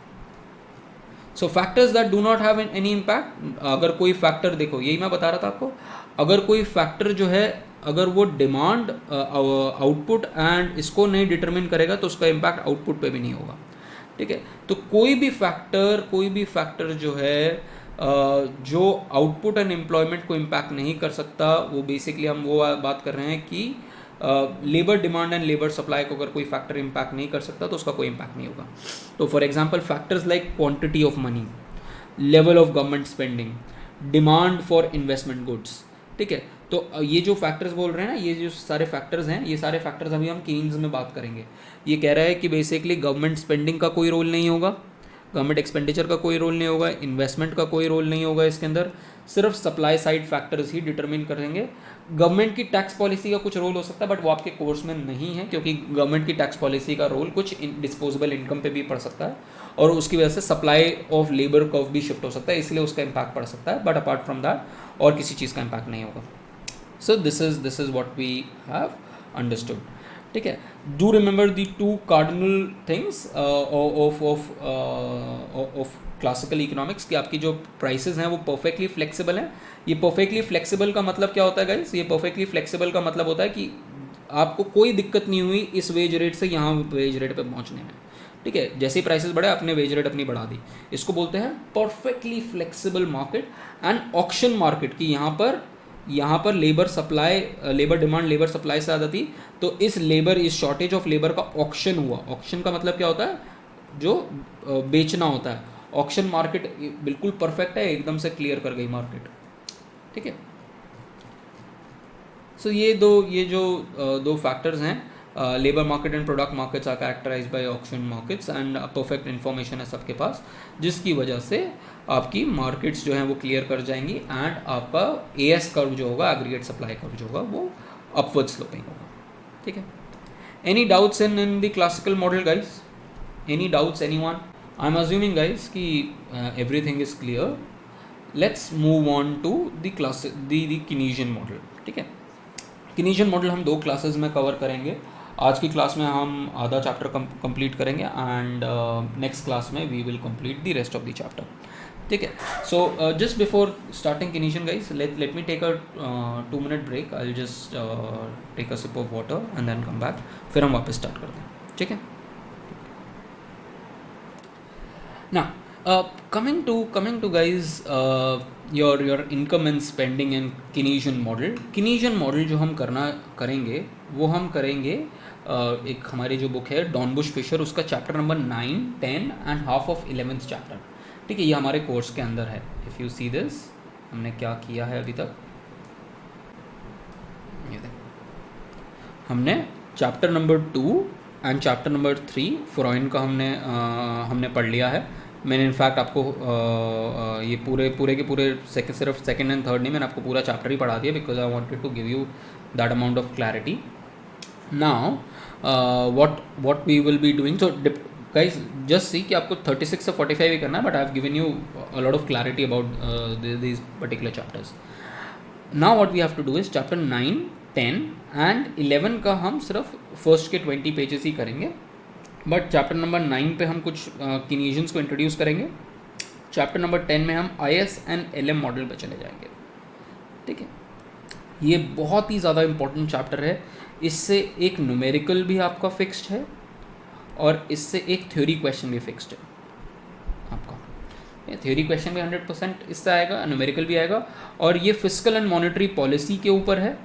so factors that do not have any impact, अगर कोई फैक्टर, देखो यही मैं बता रहा था आपको, अगर कोई फैक्टर जो है अगर वो डिमांड आउटपुट एंड इसको नहीं डिटरमिन करेगा तो उसका इम्पैक्ट आउटपुट पे भी नहीं होगा, ठीक है। तो कोई भी फैक्टर जो है जो आउटपुट एंड एम्प्लॉयमेंट को इम्पैक्ट नहीं कर सकता, वो बेसिकली हम वो बात कर रहे हैं कि labour demand and labour supply को अगर कोई फैक्टर इम्पैक्ट नहीं कर सकता तो उसका कोई इम्पैक्ट नहीं होगा। तो for example factors like quantity of money, level of government spending, demand for investment goods, ठीक है। तो ये जो फैक्टर्स बोल रहे हैं ना, ये जो सारे फैक्टर्स हैं, ये सारे फैक्टर्स अभी हम कीन्स में बात करेंगे। ये कह रहा है कि बेसिकली गवर्नमेंट स्पेंडिंग का कोई रोल नहीं होगा, गवर्नमेंट एक्सपेंडिचर का कोई रोल नहीं होगा, इन्वेस्टमेंट का कोई रोल नहीं होगा इसके अंदर, सिर्फ सप्लाई साइड फैक्टर्स ही डिटरमिन करेंगे। गवर्नमेंट की टैक्स पॉलिसी का कुछ रोल हो सकता है, बट वो आपके कोर्स में नहीं है, क्योंकि गवर्नमेंट की टैक्स पॉलिसी का रोल कुछ डिस्पोजेबल इनकम पे भी पड़ सकता है और उसकी वजह से सप्लाई ऑफ लेबर कर्व भी शिफ्ट हो सकता है, इसलिए उसका इम्पैक्ट पड़ सकता है। बट अपार्ट फ्रॉम दैट और किसी चीज़ का इम्पैक्ट नहीं होगा। So this is what we have understood, ठीक है। Do remember the two cardinal things of classical economics कि आपकी जो प्राइसेस हैं वो परफेक्टली फ्लेक्सिबल हैं। ये परफेक्टली फ्लेक्सिबल का मतलब क्या होता है गाइस? ये परफेक्टली फ्लेक्सिबल का मतलब होता है कि आपको कोई दिक्कत नहीं हुई इस वेज रेट से यहाँ वेज रेट पे पहुँचने में, ठीक है। जैसे ही प्राइसेस बढ़े आपने वेज रेट अपनी बढ़ा दी, इसको बोलते हैं perfectly flexible market and auction market की यहाँ पर labour supply, labour demand labour supply से ज़्यादा थी, तो इस शॉर्टेज ऑफ लेबर का ऑक्शन हुआ। ऑक्शन का मतलब क्या होता है? जो बेचना होता है। ऑक्शन मार्केट बिल्कुल परफेक्ट है, एकदम से क्लियर कर गई मार्केट, ठीक है। सो ये जो दो फैक्टर्स हैं, labour market and product markets are characterise by auction markets and perfect information है सबके पास, जिसकी वजह से आपकी मार्केट्स जो हैं वो क्लियर कर जाएंगी एंड आपका एएस कर्व जो होगा, एग्रीगेट सप्लाई कर्व जो होगा, वो अपवर्ड स्लोपिंग होगा, ठीक है। Any doubts in the classical model guys? Any doubts anyone? I am assuming guys कि everything is clear. Let's move on to the Keynesian model, ठीक है। कीनेसियन मॉडल हम 2 क्लासेस में कवर करेंगे। आज की क्लास में हम आधा चैप्टर कंप्लीट करेंगे एंड नेक्स्ट क्लास में we will complete the rest of the chapter, ठीक है। So just before starting Keynesian guys, let me take a 2 minute break. I will just take a sip of water and then come back, फिर हम वापस start करते हैं, ठीक है। Now, coming to guys, your income and spending and Keynesian model. Keynesian model जो हम करेंगे वो हम करेंगे एक हमारी जो बुक है डॉन फिशर, उसका chapter number 9, 10 and half of 11th chapter, ठीक है। ये हमारे कोर्स के अंदर है। इफ़ यू सी दिस, हमने क्या किया है अभी तक, ये देखो, हमने chapter number 2 and chapter number 3 Freud का हमने पढ़ लिया है। मैंने इनफैक्ट आपको ये पूरे के पूरे सिर्फ सेकंड एंड थर्ड नहीं, मैंने आपको पूरा चैप्टर ही पढ़ा दिया because I wanted to give you that amount of clarity. Now what we will be doing, so guys just see कि आपको 36 से 45 ही करना है, but I have given you a lot of clarity about these particular chapters. Now what we have to do is chapter 9, 10 and 11 का हम सिर्फ first के 20 पेजेस ही करेंगे, बट चैप्टर नंबर 9 पे हम कुछ किनेशियंस को इंट्रोड्यूस करेंगे। चैप्टर नंबर 10 में हम IS एंड LM मॉडल पे चले जाएंगे, ठीक है। ये बहुत ही ज़्यादा इंपॉर्टेंट चैप्टर है, इससे एक न्यूमेरिकल भी आपका फिक्स्ड है और इससे एक थ्योरी क्वेश्चन भी फिक्स्ड है आपका। थ्योरी क्वेश्चन भी 100% इससे आएगा, न्यूमेरिकल भी आएगा, और ये फिस्कल एंड मॉनेटरी पॉलिसी के ऊपर है।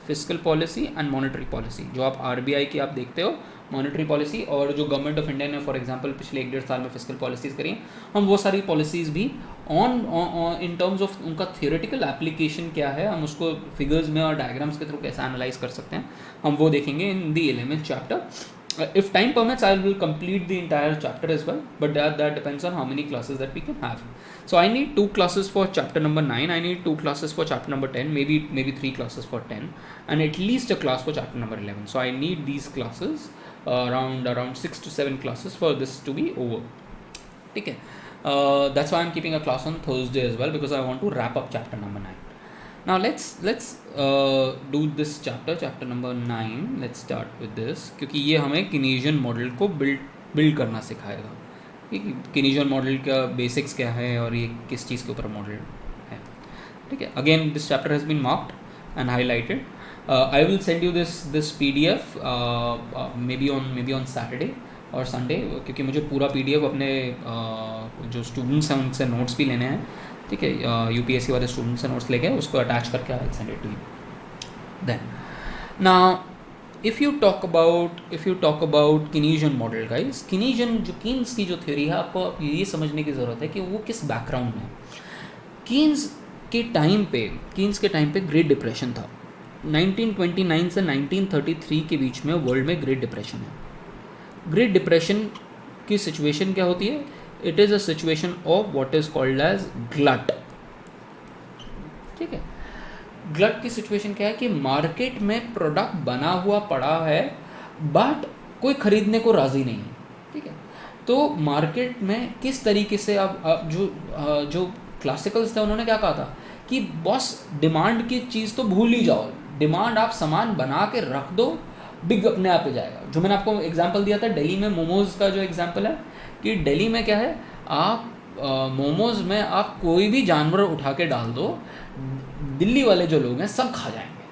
Fiscal policy and monetary policy, जो आप RBI की आप देखते हो मॉनेटरी पॉलिसी, और जो गवर्नमेंट ऑफ इंडिया ने फॉर एग्जांपल पिछले 1-1.5 साल में फिस्कल पॉलिसीज़ करी हैं, हम वो सारी पॉलिसीज़ भी इन टर्म्स ऑफ उनका थियोरेटिकल एप्लीकेशन क्या है, हम उसको फिगर्स में और डायग्राम्स के थ्रू कैसे एनालाइज कर सकते हैं, हम वो देखेंगे इन दी 11th chapter. If time permits, I will complete the entire chapter as well, but that depends on how many classes that we can have. So I need 2 classes for chapter number 9, I need 2 classes for chapter number 10, maybe 3 classes for 10, and at least a class for chapter number 11. So I need these classes, around 6 to 7 classes for this to be over. Okay, that's why I'm keeping a class on Thursday as well, because I want to wrap up chapter number 9. Now let's do this chapter number 9. Let's start with this, क्योंकि ये हमें किनेशियन model को build करना सिखाएगा कि किनेशियन model का basics क्या है और ये किस चीज़ के ऊपर मॉडल है, ठीक है। Again this chapter has been marked and highlighted. I will send you this PDF maybe on Saturday और संडे, क्योंकि मुझे पूरा PDF अपने जो स्टूडेंट्स हैं उनसे नोट्स भी लेने हैं, ठीक है। UPSC वाले स्टूडेंट्स से नोट्स लेके उसको अटैच करके I send it to you. Then now if you talk about Keynesian model guys, Keynesian जो कीन्स की जो थ्योरी है, आपको ये समझने की ज़रूरत है कि वो किस बैकग्राउंड में। कीन्स के टाइम पे ग्रेट डिप्रेशन था। 1929 से 1933 के बीच में वर्ल्ड में ग्रेट डिप्रेशन है। ग्रेट डिप्रेशन की सिचुएशन क्या होती है? It is a situation of what is called as glut, ठीक है। ग्लट की सिचुएशन क्या है कि मार्केट में प्रोडक्ट बना हुआ पड़ा है बट कोई खरीदने को राज़ी नहीं है, ठीक है। तो मार्केट में किस तरीके से अब जो क्लासिकल्स थे उन्होंने क्या कहा था कि बॉस डिमांड की चीज़ तो भूल ही जाओ, डिमांड आप सामान बना के रख दो, बिग अपने आप पे जाएगा। जो मैंने आपको एग्जांपल दिया था दिल्ली में मोमोज़ का, जो एग्जांपल है कि दिल्ली में क्या है, आप मोमोज़ में आप कोई भी जानवर उठा के डाल दो, दिल्ली वाले जो लोग हैं सब खा जाएंगे,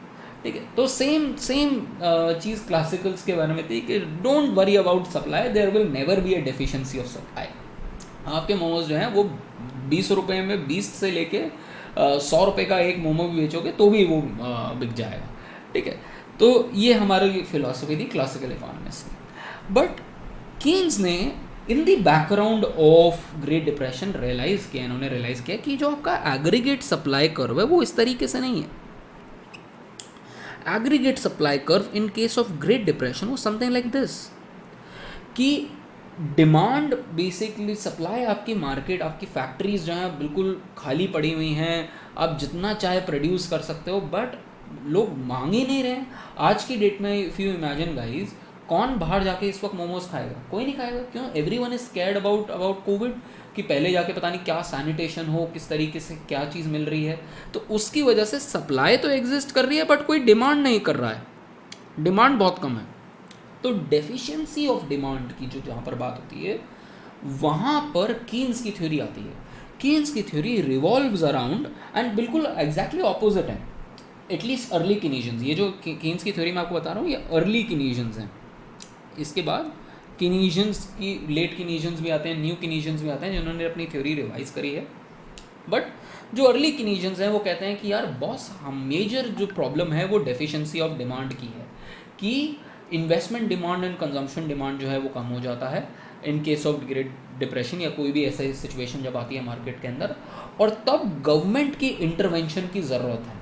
ठीक है। तो सेम चीज़ क्लासिकल्स के बारे में थी कि don't worry about supply, there will never be a deficiency of supply. आपके मोमोज़ जो हैं वो 20 रुपये में 20 से लेके 100 रुपये का एक मोमो भी बेचोगे तो भी वो बिक जाएगा, ठीक है। तो ये हमारी फिलॉसफी थी क्लासिकल इकोनॉमिक्स की। बट कीन्स ने in the background of great depression इन्होंने रियलाइज़ किया कि जो आपका एग्रीगेट सप्लाई कर्व है वो इस तरीके से नहीं है। Aggregate supply curve in case of great depression वो समथिंग लाइक दिस, कि डिमांड बेसिकली सप्लाई, आपकी मार्केट, आपकी फैक्ट्रीज जो हैं बिल्कुल खाली पड़ी हुई हैं, आप जितना चाहे प्रोड्यूस कर सकते हो, बट लोग मांग ही नहीं रहे हैं। आज की डेट में इफ़ यू इमेजिन गाइज, कौन बाहर जाके इस वक्त मोमोज खाएगा? कोई नहीं खाएगा। क्यों? Everyone is scared about Covid, कि पहले जाके पता नहीं क्या सैनिटेशन हो, किस तरीके से क्या चीज़ मिल रही है। तो उसकी वजह से सप्लाई तो एग्जिस्ट कर रही है बट कोई डिमांड नहीं कर रहा है, डिमांड बहुत कम है। तो डेफिशिएंसी ऑफ डिमांड की जो जहाँ पर बात होती है वहाँ पर कीन्स की थ्योरी आती है। कीन्स की थ्योरी रिवॉल्व्स अराउंड एंड बिल्कुल एग्जैक्टली ऑपोजिट है, एटलीस्ट अर्ली कीनेशियंस। ये जो कीन्स की थ्योरी मैं आपको बता रहा हूँ ये अर्ली कीनेशियंस हैं। इसके बाद कीनेशियंस की लेट कीनेशियंस भी आते हैं, न्यू कीनेशियंस भी आते हैं जिन्होंने अपनी थ्योरी रिवाइज करी है। बट जो अर्ली कीनेशियंस हैं वो कहते हैं कि यार बॉस, हम मेजर जो प्रॉब्लम है वो डेफिशिएंसी ऑफ डिमांड की है, कि investment demand and consumption demand जो है वो कम हो जाता है। इन केस ऑफ ग्रेट डिप्रेशन या कोई भी ऐसा सिचुएशन जब आती है मार्केट के अंदर, और तब गवर्नमेंट की इंटरवेंशन की ज़रूरत है,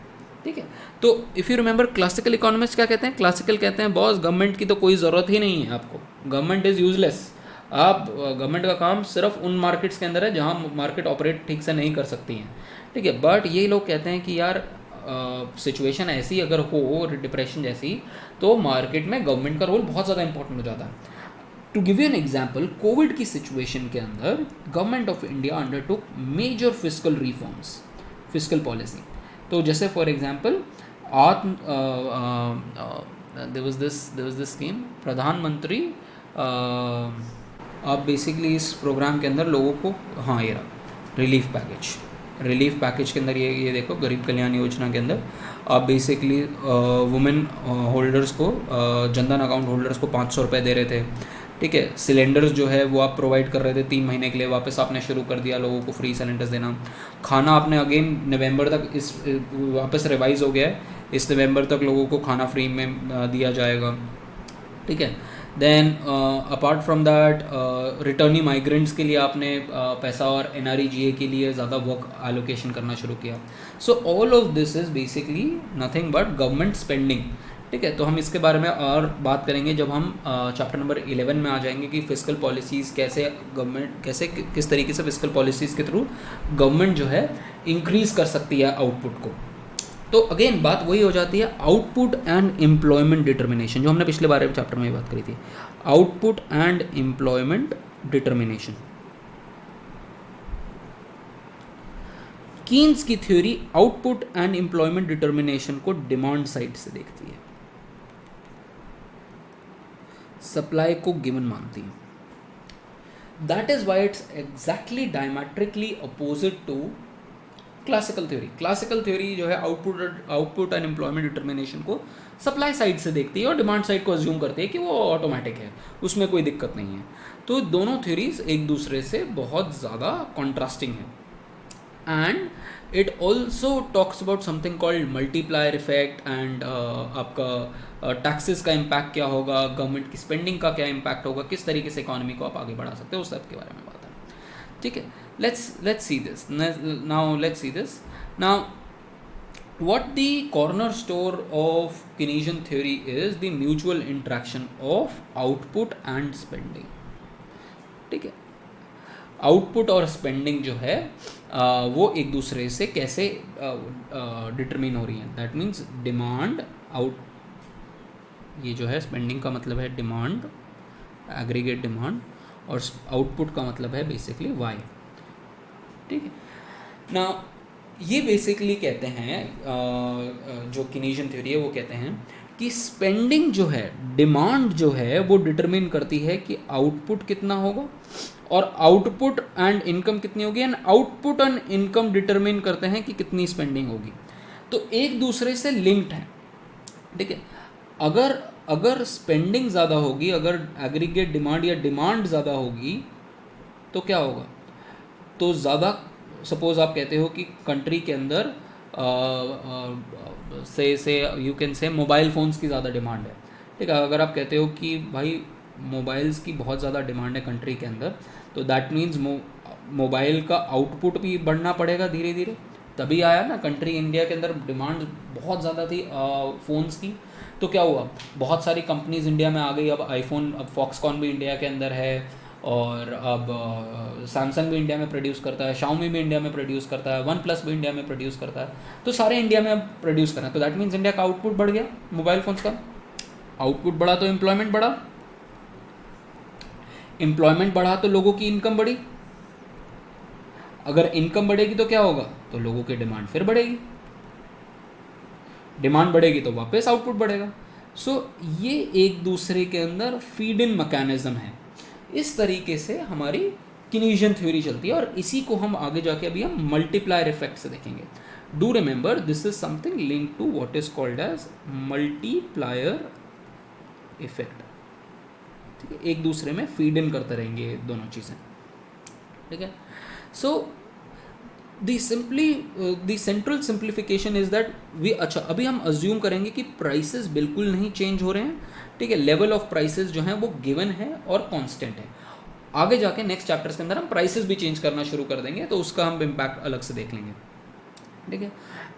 ठीक है। तो if you remember classical economist क्या कहते हैं, क्लासिकल कहते हैं बॉस गवर्नमेंट की तो कोई ज़रूरत ही नहीं है आपको, गवर्नमेंट इज़ यूजलेस, आप गवर्नमेंट का काम सिर्फ उन मार्केट्स के अंदर है जहाँ मार्केट ऑपरेट ठीक से नहीं कर सकती हैं, ठीक है। बट ये लोग कहते हैं कि यार सिचुएशन ऐसी अगर हो डिप्रेशन जैसी, तो मार्केट में गवर्नमेंट का रोल बहुत ज़्यादा इंपॉर्टेंट हो जाता है। To give you an example, Covid की सिचुएशन के अंदर government of India undertook major fiscal reforms, fiscal policy. तो जैसे for example there was this scheme प्रधानमंत्री, आप बेसिकली इस प्रोग्राम के अंदर लोगों को, हाँ ये रहा रिलीफ पैकेज के अंदर ये देखो, गरीब कल्याण योजना के अंदर आप बेसिकली वुमेन होल्डर्स को, जनधन अकाउंट होल्डर्स को 500 रुपये दे रहे थे, ठीक है। सिलेंडर्स जो है वो आप प्रोवाइड कर रहे थे 3 महीने के लिए, वापस आपने शुरू कर दिया लोगों को फ्री सिलेंडर्स देना। खाना आपने अगेन नवंबर तक इस वापस रिवाइज हो गया है, इस नवंबर तक लोगों को खाना फ्री में दिया जाएगा, ठीक है। Then apart from that returnee migrants के लिए आपने पैसा और NREGA के लिए ज़्यादा वर्क एलोकेशन करना शुरू किया। So all of this is basically nothing but government spending, ठीक है। तो हम इसके बारे में और बात करेंगे जब हम चैप्टर नंबर 11 में आ जाएंगे कि फिस्कल पॉलिसीज़ कैसे गवर्नमेंट किस तरीके से फिस्कल पॉलिसीज़ के थ्रू गवर्नमेंट जो है इंक्रीज़ कर सकती है आउटपुट को। तो अगेन बात वही हो जाती है, आउटपुट एंड एम्प्लॉयमेंट डिटर्मिनेशन, जो हमने पिछले बारे चैप्टर में बात करी थी, output and employment determination. Keynes की theory output and employment determination को डिमांड साइड से देखती है, सप्लाई को गिवन मानती है। That is why it's exactly diametrically opposite to classical theory. Classical theory जो है आउटपुट एंड एम्प्लॉयमेंट डिटर्मिनेशन को सप्लाई साइड से देखती है और डिमांड साइड को अज्यूम करती है कि वो ऑटोमेटिक है, उसमें कोई दिक्कत नहीं है। तो दोनों थ्योरीज एक दूसरे से बहुत ज़्यादा कॉन्ट्रास्टिंग है। And it also talks about something called multiplier effect and आपका टैक्सेस का इम्पैक्ट क्या होगा, गवर्नमेंट की स्पेंडिंग का क्या इम्पैक्ट होगा, किस तरीके से इकोनॉमी को आप आगे बढ़ा सकते हो, उस सब के बारे में बात है, ठीक है। Let's see this now. What the cornerstone of Keynesian theory is the mutual interaction of output and spending, ठीक है। आउटपुट और स्पेंडिंग जो है वो एक दूसरे से कैसे डिटरमिन हो रही है। दैट मीन्स डिमांड आउट, ये जो है स्पेंडिंग का मतलब है डिमांड, एग्रीगेट डिमांड, और आउटपुट का मतलब है बेसिकली वाई, ठीक है ना। ये बेसिकली कहते हैं जो कीनेशियन थ्योरी है वो कहते हैं कि स्पेंडिंग जो है, डिमांड जो है वो डिटरमिन करती है कि आउटपुट कितना होगा, और आउटपुट एंड इनकम कितनी होगी, and output and income determine करते हैं कि कितनी स्पेंडिंग होगी। तो एक दूसरे से लिंक्ड है, ठीक है। अगर स्पेंडिंग ज़्यादा होगी, अगर एग्रीगेट डिमांड या डिमांड ज़्यादा होगी तो क्या होगा, तो ज़्यादा, सपोज आप कहते हो कि कंट्री के अंदर से you can say mobile phones की ज़्यादा डिमांड है, ठीक है। अगर आप कहते हो कि भाई मोबाइल्स की बहुत ज़्यादा डिमांड है कंट्री के अंदर, तो दैट मीन्स मोबाइल का आउटपुट भी बढ़ना पड़ेगा धीरे धीरे, तभी आया ना। कंट्री इंडिया के अंदर डिमांड बहुत ज़्यादा थी फ़ोन्स की, तो क्या हुआ, बहुत सारी कंपनीज इंडिया में आ गई। अब आईफोन, अब फॉक्सकॉन भी इंडिया के अंदर है, और अब सैमसंग भी इंडिया में प्रोड्यूस करता है, शाओमी भी इंडिया में प्रोड्यूस करता है, वन प्लस भी इंडिया में प्रोड्यूस करता है, तो सारे इंडिया में अब प्रोड्यूस कर रहे हैं। तो दैट मीन्स इंडिया का आउटपुट बढ़ गया, मोबाइल फोन्स का आउटपुट बढ़ा तो एम्प्लॉयमेंट बढ़ा, एम्प्लॉयमेंट बढ़ा तो लोगों की इनकम बढ़ी, अगर इनकम बढ़ेगी तो क्या होगा, तो लोगों की डिमांड फिर बढ़ेगी, डिमांड बढ़ेगी तो वापस आउटपुट बढ़ेगा। सो ये एक दूसरे के अंदर फीड इन मैकेनिज्म है। इस तरीके से हमारी कीनेशियन थ्योरी चलती है, और इसी को हम आगे जाके अभी हम मल्टीप्लायर इफेक्ट से देखेंगे। Do remember this is something link to what is called as multiplier effect, ठीक है। एक दूसरे में फीड इन करते रहेंगे दोनों चीज़ें, ठीक है। So the central simplification is that we, अच्छा अभी हम अज्यूम करेंगे कि प्राइसेस बिल्कुल नहीं चेंज हो रहे हैं, ठीक है। लेवल ऑफ प्राइसेस जो हैं वो गिवन है और कांस्टेंट है। आगे जाके नेक्स्ट चैप्टर्स के अंदर हम प्राइसेस भी चेंज करना शुरू कर देंगे, तो उसका हम इम्पैक्ट अलग से देख लेंगे, ठीक है।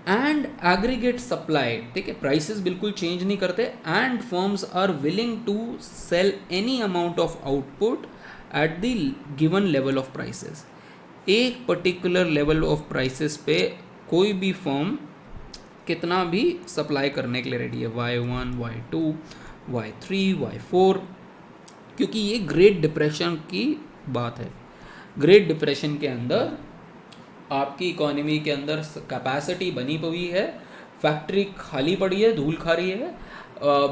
एंड एग्रीगेट सप्लाई, ठीक है, प्राइसेस बिल्कुल चेंज नहीं करते, and firms are willing to sell any amount of output at the given level of prices. एक पर्टिकुलर लेवल ऑफ प्राइसेस पे कोई भी फर्म कितना भी सप्लाई करने के लिए रेडी है, Y1, Y2, Y3, Y4, क्योंकि ये ग्रेट डिप्रेशन की बात है। ग्रेट डिप्रेशन के अंदर आपकी इकोनॉमी के अंदर कैपेसिटी बनी हुई है, फैक्ट्री खाली पड़ी है, धूल खा रही है,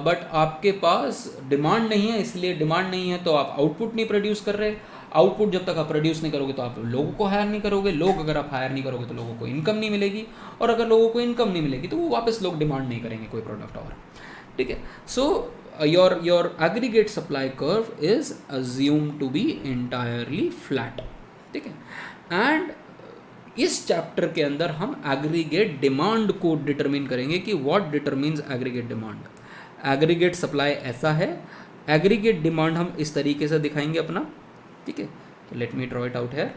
बट आपके पास डिमांड नहीं है, इसलिए डिमांड नहीं है तो आप आउटपुट नहीं प्रोड्यूस कर रहे। आउटपुट जब तक आप प्रोड्यूस नहीं करोगे तो आप लोगों को हायर नहीं करोगे, लोग अगर आप हायर नहीं करोगे तो लोगों को इनकम नहीं मिलेगी, और अगर लोगों को इनकम नहीं मिलेगी तो वो वापस लोग डिमांड नहीं करेंगे कोई प्रोडक्ट और, ठीक है। So your aggregate supply curve is assume to be entirely flat, ठीक है। एंड इस चैप्टर के अंदर हम एग्रीगेट डिमांड को डिटरमिन करेंगे कि what determines aggregate demand. Aggregate supply ऐसा है, एग्रीगेट डिमांड हम इस तरीके से दिखाएंगे अपना, ठीक है। तो let me draw it out here.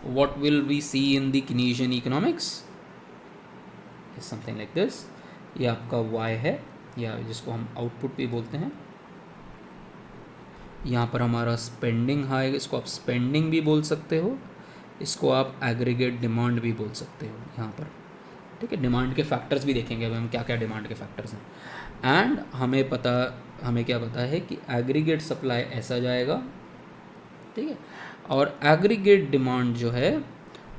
What will we see in the Keynesian economics is something like this. ये आपका Y है, या जिसको हम आउटपुट भी बोलते हैं। यहाँ पर हमारा स्पेंडिंग है, इसको आप स्पेंडिंग भी बोल सकते हो, इसको आप एग्रीगेट डिमांड भी बोल सकते हो यहाँ पर, ठीक है। डिमांड के फैक्टर्स भी देखेंगे अभी हम क्या क्या डिमांड के फैक्टर्स हैं। एंड हमें क्या पता है कि एग्रीगेट सप्लाई ऐसा जाएगा, ठीक है, और एग्रीगेट डिमांड जो है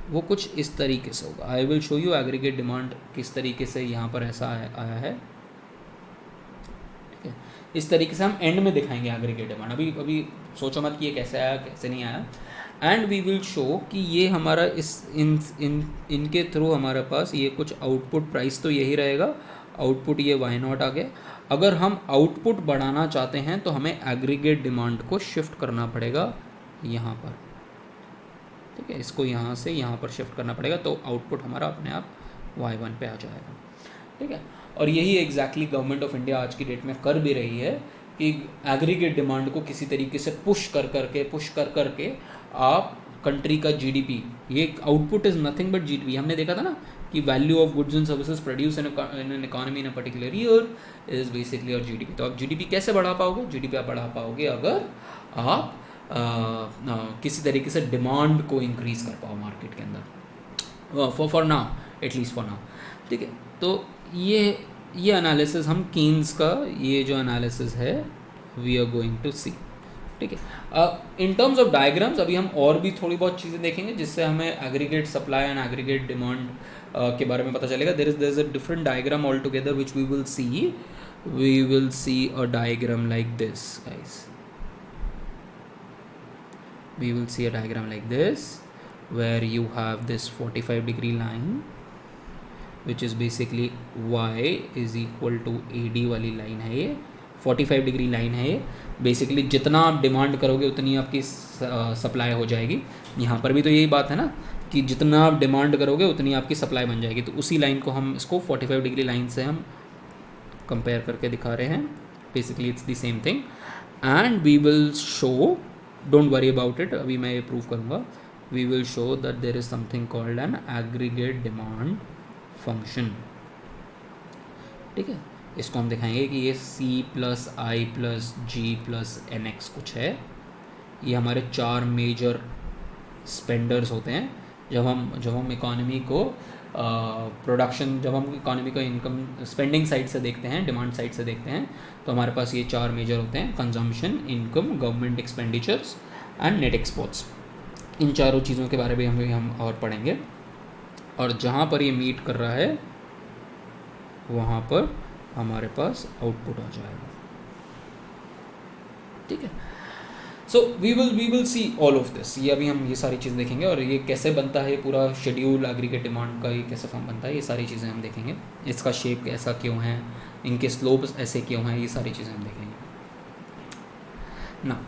वो कुछ इस तरीके से होगा। I will show you aggregate demand किस तरीके से यहाँ पर ऐसा आया है, ठीक है। इस तरीके से हम एंड में दिखाएंगे एग्रीगेट डिमांड। अभी सोचो मत कि ये कैसे आया कैसे नहीं आया। एंड वी विल शो कि ये हमारा इनके थ्रू हमारे पास ये कुछ आउटपुट प्राइस तो यही रहेगा, आउटपुट ये Y0 आ गया। अगर हम आउटपुट बढ़ाना चाहते हैं तो हमें एग्रीगेट डिमांड को शिफ्ट करना पड़ेगा यहाँ पर, ठीक है। इसको यहाँ से यहाँ पर शिफ्ट करना पड़ेगा, तो आउटपुट हमारा अपने आप Y1 पे आ जाएगा, ठीक है। और यही एग्जैक्टली गवर्नमेंट ऑफ इंडिया आज की डेट में कर भी रही है कि एग्रीगेट डिमांड को किसी तरीके से पुश कर करके आप कंट्री का GDP, ये output is nothing but GDP। हमने देखा था ना कि value of goods and services produce in an economy in a particular year is basically और GDP। तो आप GDP कैसे बढ़ा पाओगे? GDP आप बढ़ा पाओगे अगर आप किसी तरीके से डिमांड को इंक्रीज कर पाओ मार्केट के अंदर, for now, at least for now, ठीक है। तो ये एनालिसिस हम कीन्स का ये जो एनालिसिस है वी आर गोइंग टू सी, ठीक है। इन टर्म्स ऑफ डायग्राम्स अभी हम और भी थोड़ी बहुत चीज़ें देखेंगे जिससे हमें aggregate supply and aggregate demand के बारे में पता चलेगा। There is a different diagram all together which we will see a diagram like this guys. We will see a diagram like this where you have this 45-degree line which is basically y is equal to AD वाली line है। ये 45-degree line है। ये basically जितना आप demand करोगे उतनी आपकी सप्लाई हो जाएगी। यहाँ पर भी तो यही बात है ना कि जितना आप डिमांड करोगे उतनी आपकी सप्लाई बन जाएगी। तो उसी लाइन को हम इसको 45-degree लाइन से हम कंपेयर करके दिखा रहे हैं। Basically it's the same thing and we will show, don't worry about it, अभी मैं ये प्रूव करूँगा। We will show that there is something called an aggregate demand function, ठीक है। इसको हम दिखाएंगे कि ये C+I+G+NX कुछ है। ये हमारे 4 मेजर स्पेंडर्स होते हैं जब हम इकोनॉमी को प्रोडक्शन, जब हम इकोनॉमी को इनकम स्पेंडिंग साइड से देखते हैं, डिमांड साइड से देखते हैं, तो हमारे पास ये 4 मेजर होते हैं: consumption, income, government expenditures and net exports. इन चारों चीज़ों के बारे में हम और पढ़ेंगे, और जहाँ पर ये मीट कर रहा है वहाँ पर हमारे पास आउटपुट आ जाएगा, ठीक है। So we will see all of this. ये अभी हम ये सारी चीज़ें देखेंगे, और ये कैसे बनता है पूरा शेड्यूल एग्रीगेट डिमांड का, ये कैसे फॉर्म बनता है, ये सारी चीज़ें हम देखेंगे। इसका शेप ऐसा क्यों है, इनके स्लोप्स ऐसे क्यों हैं, ये सारी चीज़ें हम देखेंगे। ना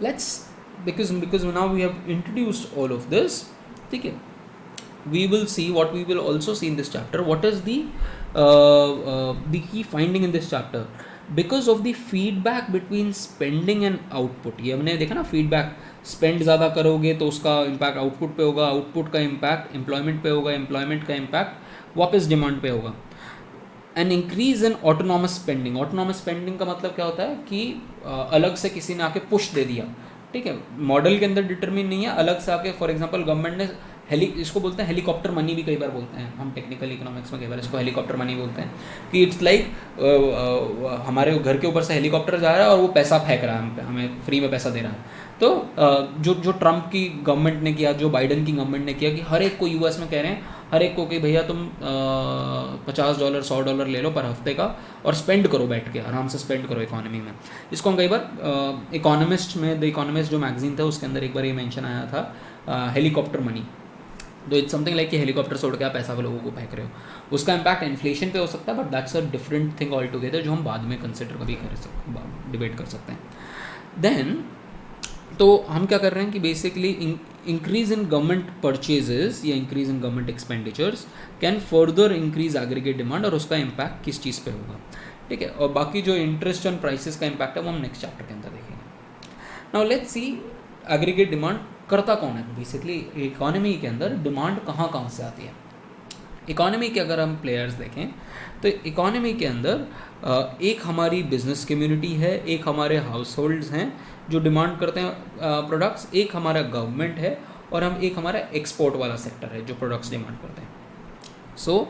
let's because now we have introduced all of this, ठीक है। We will see what we will also see in this chapter. What is the key finding in this chapter? Because of the feedback between spending and output. ये हमने देखा ना, feedback, spend ज़्यादा करोगे तो उसका इम्पैक्ट आउटपुट पे होगा, आउटपुट का इम्पैक्ट एम्प्लॉयमेंट पे होगा, एम्प्लॉयमेंट का इम्पैक्ट वापस डिमांड पे होगा। An increase in autonomous spending. Autonomous spending का मतलब क्या होता है कि अलग से किसी ने आके पुश दे दिया, ठीक है, मॉडल के अंदर डिटरमिन नहीं है, अलग से आके, फॉर एग्जांपल गवर्नमेंट ने इसको बोलते हैं हेलीकॉप्टर मनी भी कई बार बोलते हैं हम टेक्निकल इकोनॉमिक्स में, कई बार इसको हेलीकॉप्टर मनी बोलते हैं कि इट्स लाइक हमारे घर के ऊपर से हेलीकॉप्टर जा रहा है और वो पैसा फेंक रहा है, हमें फ्री में पैसा दे रहा है। तो जो ट्रम्प की गवर्नमेंट ने किया, जो बाइडन की गवर्नमेंट ने किया कि हर एक को यूएस में कह रहे हैं हर एक को कि भैया तुम $50 $100 ले लो पर हफ्ते का और स्पेंड करो, बैठ के आराम से स्पेंड करो इकोनॉमी में। इसको हम कई बार इकोनॉमिस्ट में, द इकोनॉमिस्ट जो मैगजीन था उसके अंदर एक बार ये मेंशन आया था हेलीकॉप्टर मनी। तो इट्स समथिंग लाइक कि हेलीकॉप्टर छोड़ के आप पैसा लोगों को फेंक रहे हो। उसका इम्पैक्ट इन्फ्लेशन पे हो सकता है, but that's a different thing all together, जो हम बाद में कंसिडर कभी डिबेट कर सकते हैं। देन तो हम क्या कर रहे हैं कि basically increase in government purchases या increase in government expenditures can further increase aggregate demand, और उसका इम्पैक्ट किस चीज़ पे होगा, ठीक है। और बाकी जो इंटरेस्ट ऑन प्राइसेस का इम्पैक्ट है वो हम नेक्स्ट चैप्टर के अंदर देखेंगे। Now let's see aggregate demand करता कौन है। बेसिकली इकोनॉमी के अंदर डिमांड कहाँ कहाँ से आती है। इकोनॉमी के अगर हम प्लेयर्स देखें तो इकोनॉमी के अंदर एक हमारी बिजनेस कम्युनिटी है, एक हमारे हाउस होल्ड्स हैं जो डिमांड करते हैं प्रोडक्ट्स, एक हमारा गवर्नमेंट है, और हम एक हमारा एक्सपोर्ट वाला सेक्टर है जो प्रोडक्ट्स डिमांड करते हैं। So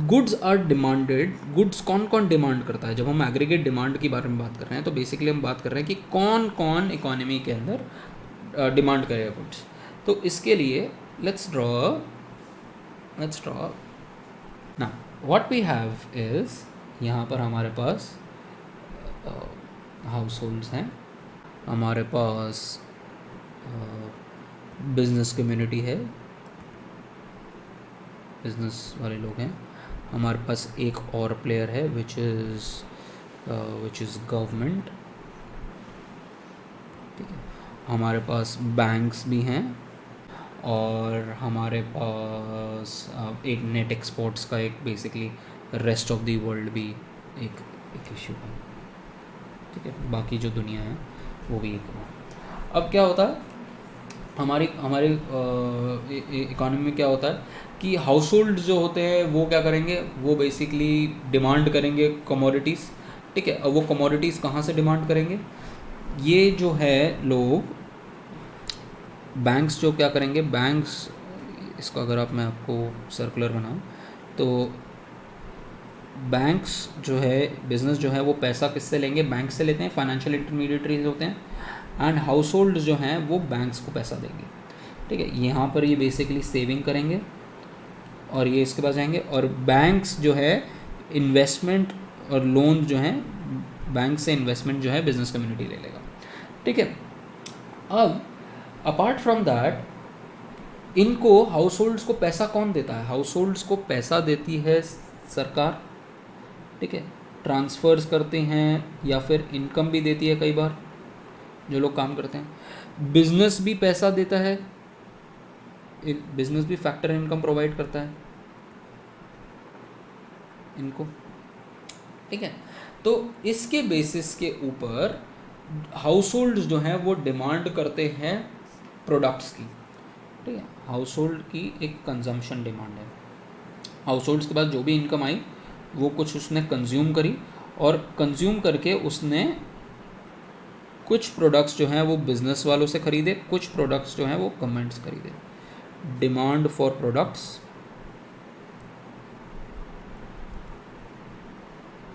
goods are demanded. Goods कौन कौन डिमांड करता है? जब हम एग्रीगेट डिमांड के बारे में बात कर रहे हैं तो बेसिकली हम बात कर रहे हैं कि कौन कौन इकोनॉमी के अंदर डिमांड करेगा गुड्स। तो इसके लिए लेट्स ड्रॉ ना व्हाट वी हैव इज़, यहाँ पर हमारे पास हाउस होल्ड्स हैं, हमारे पास बिजनेस कम्युनिटी है, बिजनेस वाले लोग हैं, हमारे पास एक और प्लेयर है विच इज़ गवर्नमेंट, ठीक है, हमारे पास बैंक्स भी हैं, और हमारे पास एक नेट एक्सपोर्ट्स का एक basically rest of the world भी एक इशू है, ठीक है, बाकी जो दुनिया है वो भी एक है। अब क्या होता है हमारी इकोनॉमी में क्या होता है कि हाउस होल्ड जो होते हैं वो क्या करेंगे, वो बेसिकली डिमांड करेंगे कमोडिटीज़, ठीक है। अब वो कमोडिटीज़ कहाँ से डिमांड करेंगे? ये जो है लोग बैंक्स जो क्या करेंगे, बैंक्स, इसको अगर आप मैं आपको सर्कुलर बनाऊं तो बैंक्स जो है, बिजनेस जो है वो पैसा किससे लेंगे? बैंक से लेते हैं, फाइनेंशियल इंटरमीडिएटरीज होते हैं, एंड हाउस होल्ड जो हैं वो बैंक्स को पैसा देंगे, ठीक है। यहाँ पर ये बेसिकली सेविंग करेंगे और ये इसके पास जाएंगे, और बैंक्स जो है इन्वेस्टमेंट और लोन जो हैं, बैंक से इन्वेस्टमेंट जो है बिजनेस कम्युनिटी ले लेगा, ठीक है। अब अपार्ट फ्रॉम दैट इनको हाउस होल्ड्स को पैसा कौन देता है? हाउस होल्ड्स को पैसा देती है सरकार, ठीक है, ट्रांसफ़र्स करते हैं या फिर इनकम भी देती है कई बार जो लोग काम करते हैं। बिजनेस भी पैसा देता है, बिजनेस भी फैक्टर इनकम प्रोवाइड करता है इनको, ठीक है। तो इसके बेसिस के ऊपर हाउस होल्ड्स जो हैं वो डिमांड करते हैं प्रोडक्ट्स की, ठीक है। हाउस होल्ड की एक कंजम्पशन डिमांड है। हाउस होल्ड्स के पास जो भी इनकम आई वो कुछ उसने कंज्यूम करी, और कंज्यूम करके उसने कुछ प्रोडक्ट्स जो हैं वो बिजनेस वालों से ख़रीदे, कुछ प्रोडक्ट्स जो हैं वो गवर्नमेंट से ख़रीदे। Demand for products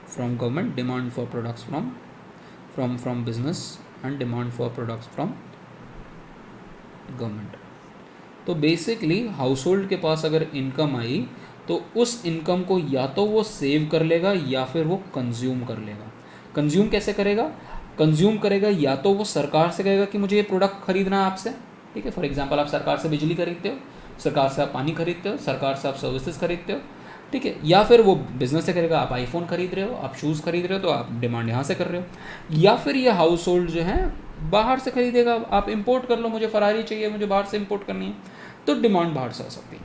from government, demand for products from business, and demand for products from government. तो बेसिकली हाउस होल्ड के पास अगर इनकम आई तो उस इनकम को या तो वो सेव कर लेगा या फिर वो कंज्यूम कर लेगा। कंज्यूम कैसे करेगा? कंज्यूम करेगा या तो वो सरकार से कहेगा कि मुझे ये प्रोडक्ट खरीदना है आपसे, ठीक है। फॉर एग्जांपल आप सरकार से बिजली खरीदते हो, सरकार से आप पानी खरीदते हो, सरकार से आप सर्विसेज खरीदते हो, ठीक है। या फिर वो बिजनेस से करेगा, आप आईफोन खरीद रहे हो, आप शूज़ खरीद रहे हो, तो आप डिमांड यहाँ से कर रहे हो। या फिर ये हाउस होल्ड जो है बाहर से खरीदेगा, आप इंपोर्ट कर लो, मुझे फरारी चाहिए, मुझे बाहर से इंपोर्ट करनी है, तो डिमांड बाहर से आ सकती है,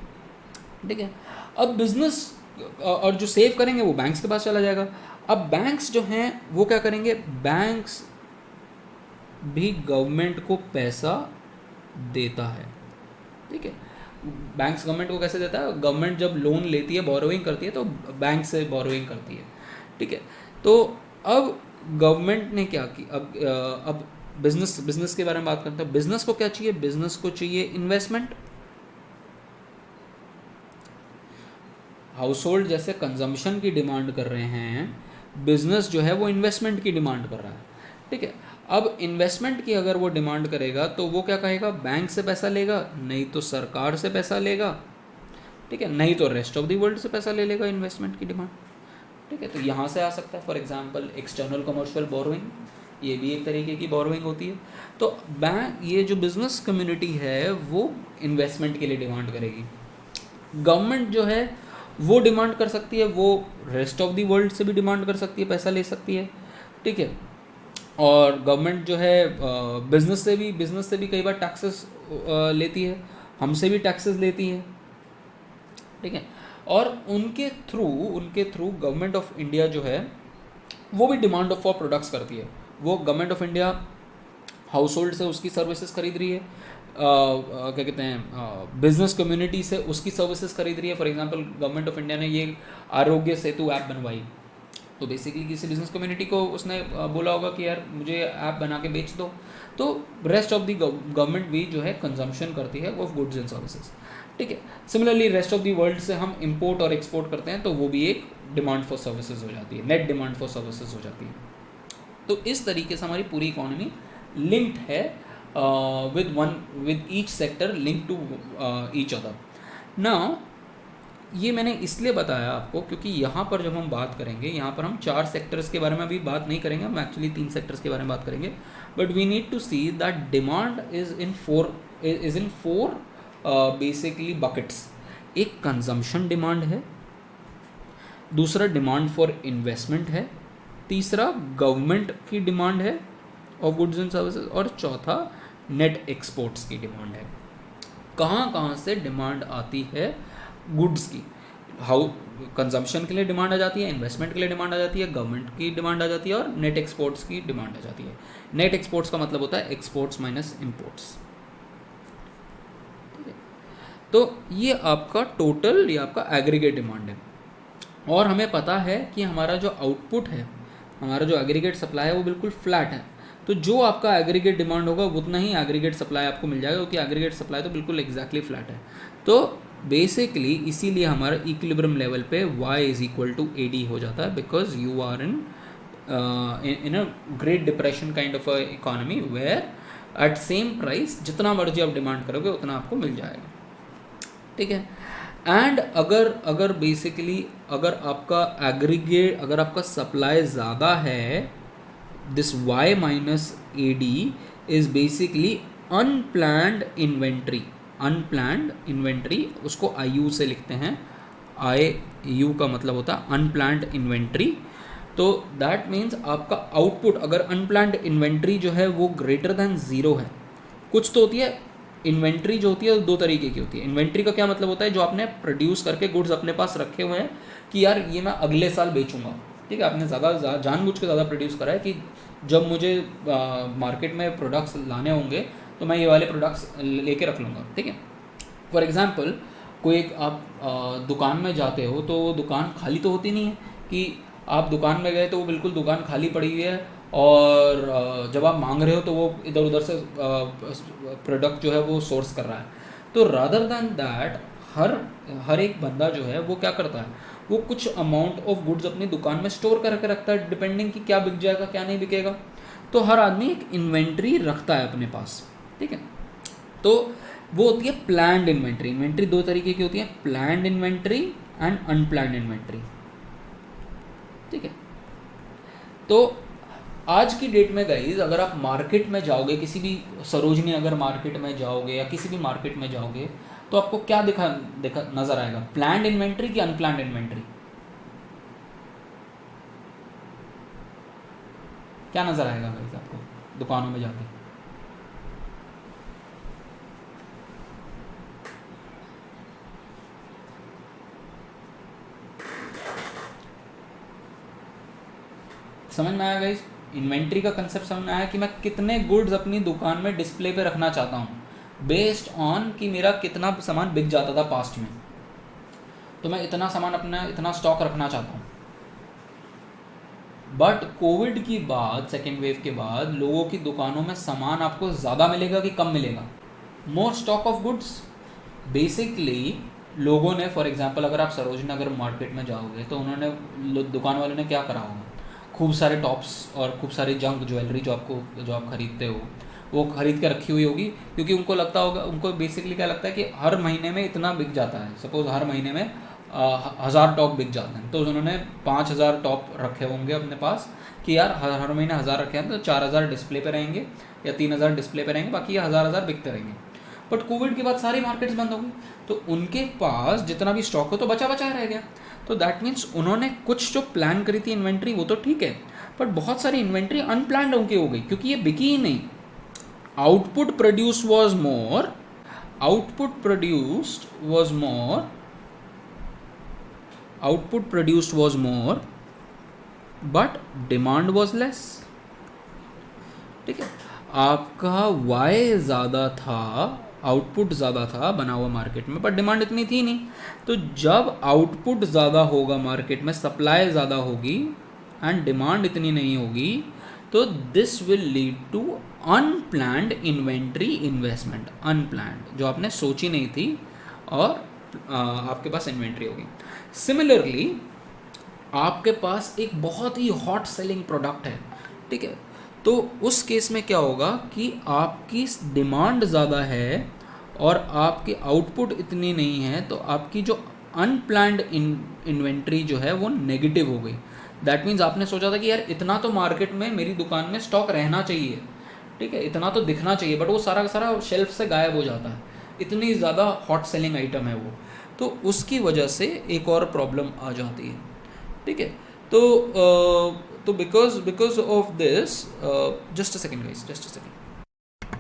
ठीक है। अब बिजनेस और जो सेव करेंगे वो बैंक्स के पास चला जाएगा। अब बैंक्स जो हैं वो क्या करेंगे, बैंक्स भी गवर्नमेंट को पैसा देता है, ठीक है। बैंक्स गवर्नमेंट को कैसे देता है, गवर्नमेंट जब लोन लेती है, बोरोइंग करती है, तो बैंक से बोरोइंग करती है, ठीक है। तो अब गवर्नमेंट ने क्या की, अब बिजनेस के बारे में बात करते हैं। बिजनेस को क्या चाहिए, बिजनेस को चाहिए इन्वेस्टमेंट। हाउस होल्ड जैसे कंजम्पशन की डिमांड कर रहे हैं, बिजनेस जो है वो इन्वेस्टमेंट की डिमांड कर रहा है, ठीक है। अब इन्वेस्टमेंट की अगर वो डिमांड करेगा तो वो क्या कहेगा, बैंक से पैसा लेगा, नहीं तो सरकार से पैसा लेगा, ठीक है, नहीं तो रेस्ट ऑफ द वर्ल्ड से पैसा ले लेगा इन्वेस्टमेंट की डिमांड, ठीक है। तो यहाँ से आ सकता है for example external commercial borrowing, ये भी एक तरीके की बोरोइंग होती है। तो बैंक, ये जो बिजनेस कम्युनिटी है वो इन्वेस्टमेंट के लिए डिमांड करेगी। गवर्नमेंट जो है वो डिमांड कर सकती है, वो रेस्ट ऑफ द वर्ल्ड से भी डिमांड कर सकती है, पैसा ले सकती है, ठीक है। और गवर्नमेंट जो है बिजनेस से भी कई बार टैक्सेस लेती है, हमसे भी टैक्सेस लेती है, ठीक है। और उनके थ्रू गवर्नमेंट ऑफ इंडिया जो है वो भी डिमांड फॉर प्रोडक्ट्स करती है। वो government of India house hold से उसकी सर्विसेज खरीद रही है, क्या कहते हैं, बिजनेस कम्युनिटी से उसकी सर्विसेज खरीद रही है। For example government of India ने ये आरोग्य सेतु ऐप बनवाई, तो बेसिकली किसी बिजनेस कम्युनिटी को उसने बोला होगा कि यार मुझे ऐप बना के बेच दो, तो रेस्ट ऑफ द गवर्नमेंट भी जो है कंजम्पशन करती है ऑफ गुड्स एंड सर्विसेज, ठीक है। Similarly rest of the world से हम इंपोर्ट और एक्सपोर्ट करते हैं, तो वो भी एक डिमांड फॉर सर्विसेज हो जाती है, नेट डिमांड फॉर सर्विसेज हो जाती है। तो इस तरीके से हमारी पूरी इकोनॉमी लिंक्ड है with each sector link to each other. Now ये मैंने इसलिए बताया आपको क्योंकि यहाँ पर जब हम बात करेंगे, यहाँ पर हम 4 सेक्टर्स के बारे में अभी बात नहीं करेंगे, हम एक्चुअली 3 सेक्टर्स के बारे में बात करेंगे। But we need to see that demand is in four basically buckets. एक कंजम्पशन डिमांड है, दूसरा डिमांड फॉर इन्वेस्टमेंट है, तीसरा गवर्नमेंट की डिमांड है ऑफ गुड्स एंड सर्विसेज, और चौथा नेट एक्सपोर्ट्स की डिमांड है। कहाँ से डिमांड आती है गुड्स की, हाउ कंजम्पशन के लिए डिमांड आ जाती है, इन्वेस्टमेंट के लिए डिमांड आ जाती है, गवर्नमेंट की डिमांड आ जाती है, और नेट एक्सपोर्ट्स की डिमांड आ जाती है। नेट एक्सपोर्ट्स का मतलब होता है एक्सपोर्ट्स माइनस इम्पोर्ट्स, ठीक है। तो ये आपका टोटल, ये आपका एग्रीगेट डिमांड है। और हमें पता है कि हमारा जो आउटपुट है, हमारा जो एग्रीगेट सप्लाई है वो बिल्कुल फ्लैट है, तो जो आपका एग्रीगेट डिमांड होगा उतना ही एग्रीगेट सप्लाई आपको मिल जाएगा, क्योंकि एग्रीगेट सप्लाई तो बिल्कुल एग्जैक्टली फ्लैट है। तो बेसिकली इसीलिए हमारा इक्विलिब्रियम लेवल पे y is equal to AD हो जाता है, because you are in a great depression kind of a economy where at same price जितना मर्जी आप डिमांड करोगे उतना आपको मिल जाएगा, ठीक है। एंड अगर बेसिकली अगर आपका एग्रीगेट, अगर आपका सप्लाई ज़्यादा है, this y minus AD is basically unplanned inventory. Unplanned inventory उसको IU से लिखते हैं, IU का मतलब होता है अनप्लैंड इन्वेंट्री। तो दैट मीन्स आपका आउटपुट, अगर अनप्लैंड इन्वेंट्री जो है वो ग्रेटर दैन 0 है, कुछ तो होती है इन्वेंट्री जो होती है 2 तरीके की होती है। इन्वेंट्री का क्या मतलब होता है, जो आपने प्रोड्यूस करके गुड्स अपने पास रखे हुए हैं कि यार ये मैं अगले साल बेचूंगा, ठीक है। आपने ज़्यादा जानबूझ के ज़्यादा प्रोड्यूस करा है कि जब मुझे मार्केट में प्रोडक्ट्स लाने होंगे तो मैं ये वाले प्रोडक्ट्स लेके रख लूँगा, ठीक है। फॉर एग्जांपल कोई एक आप दुकान में जाते हो तो वो दुकान खाली तो होती नहीं है, कि आप दुकान में गए तो वो बिल्कुल दुकान खाली पड़ी हुई है, और जब आप मांग रहे हो तो वो इधर उधर से प्रोडक्ट जो है वो सोर्स कर रहा है। तो रादर दैन दैट हर एक बंदा जो है वो क्या करता है, वो कुछ अमाउंट ऑफ गुड्स अपनी दुकान में स्टोर करके रखता है, डिपेंडिंग कि क्या बिक जाएगा क्या नहीं बिकेगा। तो हर आदमी एक इन्वेंट्री रखता है अपने पास, ठीक है। तो वो होती है प्लान्ड इन्वेंट्री। इन्वेंट्री 2 तरीके की होती है, planned inventory and unplanned inventory, ठीक है। तो आज की डेट में गाइज अगर आप मार्केट में जाओगे, किसी भी सरोजनी अगर मार्केट में जाओगे या किसी भी मार्केट में जाओगे, तो आपको क्या दिखा नजर आएगा, प्लान्ड इन्वेंट्री कि अनप्लान्ड इन्वेंट्री? क्या नजर आएगा गाइज आपको दुकानों में जाके? समझ में आया गाइस? इन्वेंट्री का कंसेप्ट समझ में आया कि मैं कितने गुड्स अपनी दुकान में डिस्प्ले पे रखना चाहता हूँ बेस्ड ऑन कि मेरा कितना सामान बिक जाता था पास्ट में, तो मैं इतना सामान अपना इतना स्टॉक रखना चाहता हूँ। बट कोविड की बाद, सेकेंड वेव के बाद, लोगों की दुकानों में सामान आपको ज़्यादा मिलेगा कि कम मिलेगा? मोर स्टॉक ऑफ गुड्स। बेसिकली लोगों ने, फॉर एग्जांपल अगर आप सरोजनी नगर मार्केट में जाओगे तो उन्होंने, दुकान वालों ने क्या करा होगा, खूब सारे टॉप्स और खूब सारी जंक ज्वेलरी जो आप खरीदते हो वो खरीद के रखी हुई होगी, क्योंकि उनको लगता होगा, उनको बेसिकली क्या लगता है कि हर महीने में इतना बिक जाता है। सपोज हर महीने में 1000 टॉप बिक जाते हैं, तो उन्होंने 5000 टॉप रखे होंगे अपने पास कि यार हर महीने 1000 रखे हैं तो 4000 डिस्प्ले पे रहेंगे या 3000 डिस्प्ले पे रहेंगे, बाकी ये 1000 बिकते रहेंगे। बट कोविड के बाद सारी मार्केट्स बंद हो गई, तो उनके पास जितना भी स्टॉक हो तो बचा बचा रह गया। तो दैट मीन्स उन्होंने कुछ जो प्लान करी थी इन्वेंट्री वो तो ठीक है, बट बहुत सारी इन्वेंट्री अनप्लान्ड उनकी हो गई क्योंकि ये बिकी ही नहीं। Output produce was more, output produced was more, output produced was more but demand was less. ठीक है, आपका वाई ज़्यादा था, आउटपुट ज़्यादा था बना हुआ मार्केट में, पर डिमांड इतनी थी नहीं। तो जब आउटपुट ज़्यादा होगा मार्केट में, सप्लाई ज़्यादा होगी एंड डिमांड इतनी नहीं होगी, तो this will lead to unplanned inventory investment. Unplanned, जो आपने सोची नहीं थी और आपके पास इन्वेंट्री होगी। सिमिलरली आपके पास एक बहुत ही हॉट सेलिंग प्रोडक्ट है, ठीक है, तो उस केस में क्या होगा कि आपकी डिमांड ज़्यादा है और आपकी आउटपुट इतनी नहीं है, तो आपकी जो अनप्लैंड इन्वेंट्री जो है वो नेगेटिव हो गई। दैट मीन्स आपने सोचा था कि यार इतना तो मार्केट में मेरी दुकान में स्टॉक रहना चाहिए, ठीक है, इतना तो दिखना चाहिए, बट वो सारा का सारा शेल्फ से गायब हो जाता है, इतनी ज़्यादा हॉट सेलिंग आइटम है वो। तो उसकी वजह से एक और प्रॉब्लम आ जाती है, ठीक है। तो because of this, just a second guys, just a second,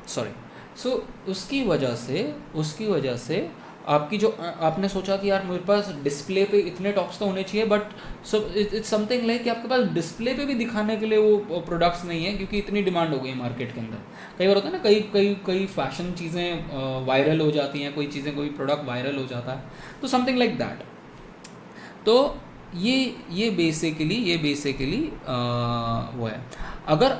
sorry. So उसकी वजह से आपकी जो आपने सोचा कि यार मेरे पास डिस्प्ले पे इतने टॉप्स तो होने चाहिए, बट सब इट्स समथिंग लाइक कि आपके पास डिस्प्ले पे भी दिखाने के लिए वो प्रोडक्ट्स नहीं है क्योंकि इतनी डिमांड हो गई है मार्केट के अंदर। कई बार होता है ना, कई फैशन चीज़ें वायरल हो जाती हैं, कोई प्रोडक्ट वायरल हो जाता है, तो समथिंग लाइक दैट। तो ये बेसिकली वो है। अगर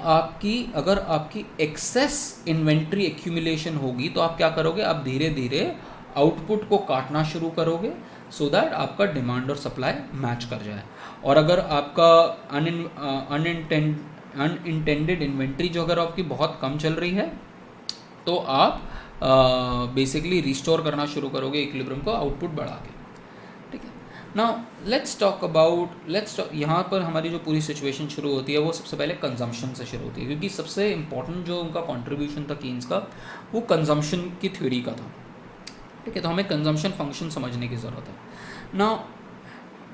आपकी एक्सेस इन्वेंट्री एक्यूमुलेशन होगी तो आप क्या करोगे, आप धीरे धीरे आउटपुट को काटना शुरू करोगे सो दैट आपका डिमांड और सप्लाई मैच कर जाए। और अगर आपका अनइंटेंडेड इन्वेंट्री जो अगर आपकी बहुत कम चल रही है तो आप बेसिकली रिस्टोर करना शुरू करोगे इक्विलिब्रियम को, आउटपुट बढ़ा के, ठीक है। नाउ लेट्स टॉक यहाँ पर हमारी जो पूरी सिचुएशन शुरू होती है वो सबसे पहले कंजम्पशन से शुरू होती है, क्योंकि सबसे इंपॉर्टेंट जो उनका कंट्रीब्यूशन था कीन्स का वो कंजम्पशन की थ्योरी का था, ठीक है। तो हमें कंजम्पशन फंक्शन समझने की ज़रूरत है। Now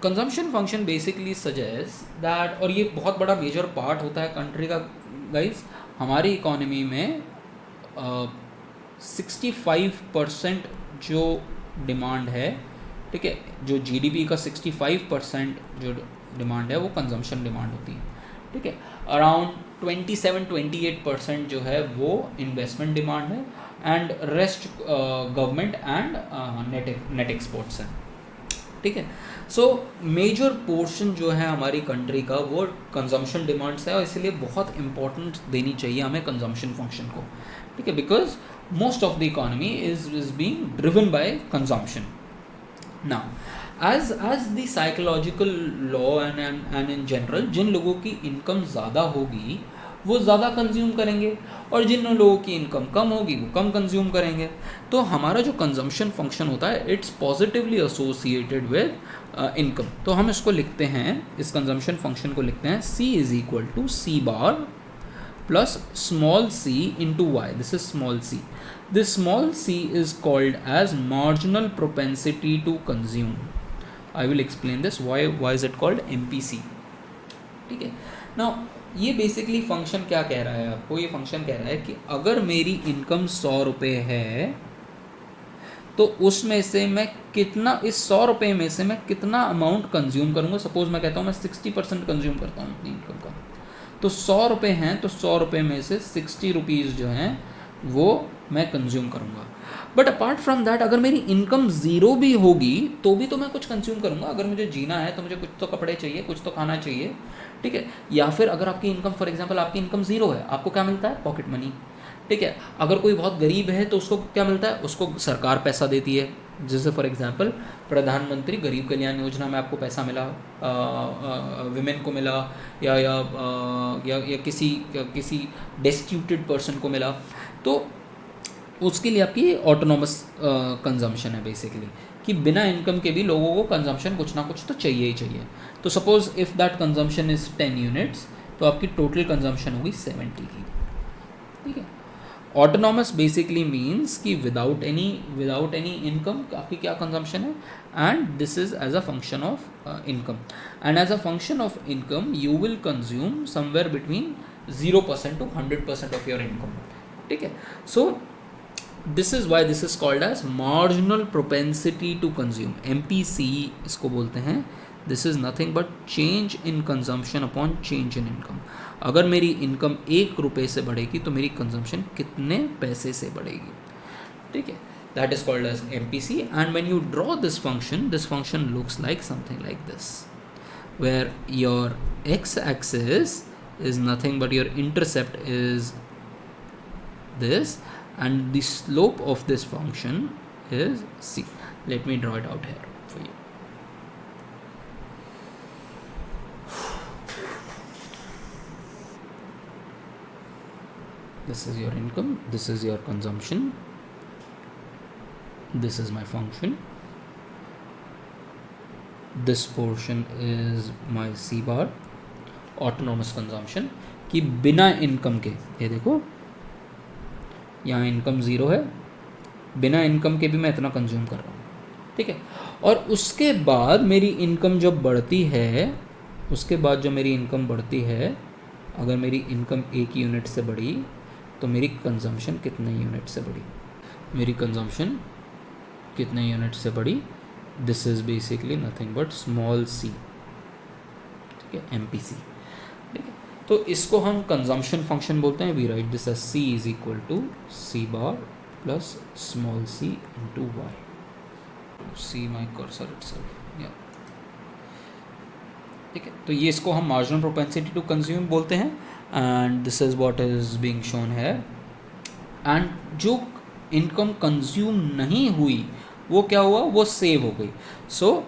consumption function basically suggest that, और ये बहुत बड़ा मेजर पार्ट होता है कंट्री का गाइस, हमारी इकोनॉमी में 65% जो डिमांड है, ठीक है, जो जीडीपी का 65% जो डिमांड है वो कंजम्पशन डिमांड होती है, ठीक है। अराउंड 27-28% जो है वो इन्वेस्टमेंट डिमांड है and rest government and net exports हैं, ठीक है। सो मेजर पोर्शन जो है हमारी कंट्री का वो कंजम्पशन डिमांड्स है, और इसलिए बहुत इंपॉर्टेंट देनी चाहिए हमें कंजम्पशन फंक्शन को, ठीक है, because most of the economy is being driven by consumption. Now as the psychological law and in general, जिन लोगों की इनकम ज़्यादा होगी वो ज़्यादा कंज्यूम करेंगे और जिन लोगों की इनकम कम होगी वो कम कंज्यूम करेंगे। तो हमारा जो कंजम्पशन फंक्शन होता है it's positively associated with income. तो हम इसको लिखते हैं, इस कंजम्पशन फंक्शन को लिखते हैं C = C bar plus small c into y. This is small c. This small c is called as marginal propensity to consume. I will explain this. Why is it called MPC? ठीक है। Now ये basically function क्या कह रहा है आपको, ये function कह रहा है कि अगर मेरी इनकम 100 रुपये है तो उसमें से मैं कितना, इस 100 रुपये में से मैं कितना अमाउंट कंज्यूम करूँगा। सपोज मैं कहता हूँ मैं 60% कंज्यूम करता हूँ अपनी इनकम का, तो 100 रुपये हैं, तो 100 रुपये में से 60 रुपीज़ जो हैं वो मैं कंज्यूम करूँगा। बट अपार्ट फ्रॉम दैट अगर मेरी इनकम ज़ीरो भी होगी तो भी तो मैं कुछ कंज्यूम करूँगा। अगर मुझे जीना है तो मुझे कुछ तो कपड़े चाहिए, कुछ तो खाना चाहिए, ठीक है। या फिर अगर आपकी इनकम, फॉर एग्जांपल आपकी इनकम ज़ीरो है, आपको क्या मिलता है? पॉकेट मनी, ठीक है। अगर कोई बहुत गरीब है तो उसको क्या मिलता है? उसको सरकार पैसा देती है। जैसे फॉर एग्जांपल प्रधानमंत्री गरीब कल्याण योजना में आपको पैसा मिला, विमेन को मिला, या किसी डेस्टिट्यूटेड पर्सन को मिला, तो उसके लिए आपकी ऑटोनॉमस कंजम्पशन है बेसिकली, कि बिना इनकम के भी लोगों को कंजम्पशन कुछ ना कुछ तो चाहिए ही चाहिए। तो suppose if that consumption is 10 units, तो आपकी टोटल कंजम्पशन होगी 70 की, ठीक है। ऑटोनॉमस बेसिकली मीन्स कि विदाउट एनी इनकम आपकी क्या कंजम्पशन है, and this is as a function of income, and as a function of income you will consume somewhere between 0% to 100% of your income, ठीक है। So this is why this is called as marginal propensity to consume, MPC इसको बोलते हैं। This is nothing but change in consumption upon change in income. अगर मेरी income 1 रुपये से बढ़ेगी तो मेरी कंजम्पशन कितने पैसे से बढ़ेगी, ठीक है। That is called as MPC, and when you draw this function looks like something like this, where your x axis is nothing but your intercept is this, and the slope of this function is c. Let me draw it out here for you. This is your income, this is your consumption, this is my function, this portion is my C bar, autonomous consumption, कि बिना income के, ये देखो यहाँ income zero है, बिना income के भी मैं इतना कंज्यूम कर रहा हूँ, ठीक है। और उसके बाद मेरी इनकम जब बढ़ती है, उसके बाद जो मेरी इनकम बढ़ती है, अगर मेरी इनकम 1 यूनिट से बढ़ी तो मेरी कंजम्पशन कितने यूनिट से बढ़ी, मेरी कंजम्पशन कितने यूनिट से बढ़ी, this is basically nothing but small c, ठीक है, MPC, ठीक है। तो इसको हम कंजम्पशन फंक्शन बोलते हैं। We write this as C is equal to C bar plus small c into Y, see my cursor itself, या, ठीक है। तो ये इसको हम मार्जिनल प्रोपेंसिटी टू कंज्यूम बोलते हैं, and this is what is being shown है। एंड जो इनकम कंज्यूम नहीं हुई वो क्या हुआ, वो सेव हो गई। So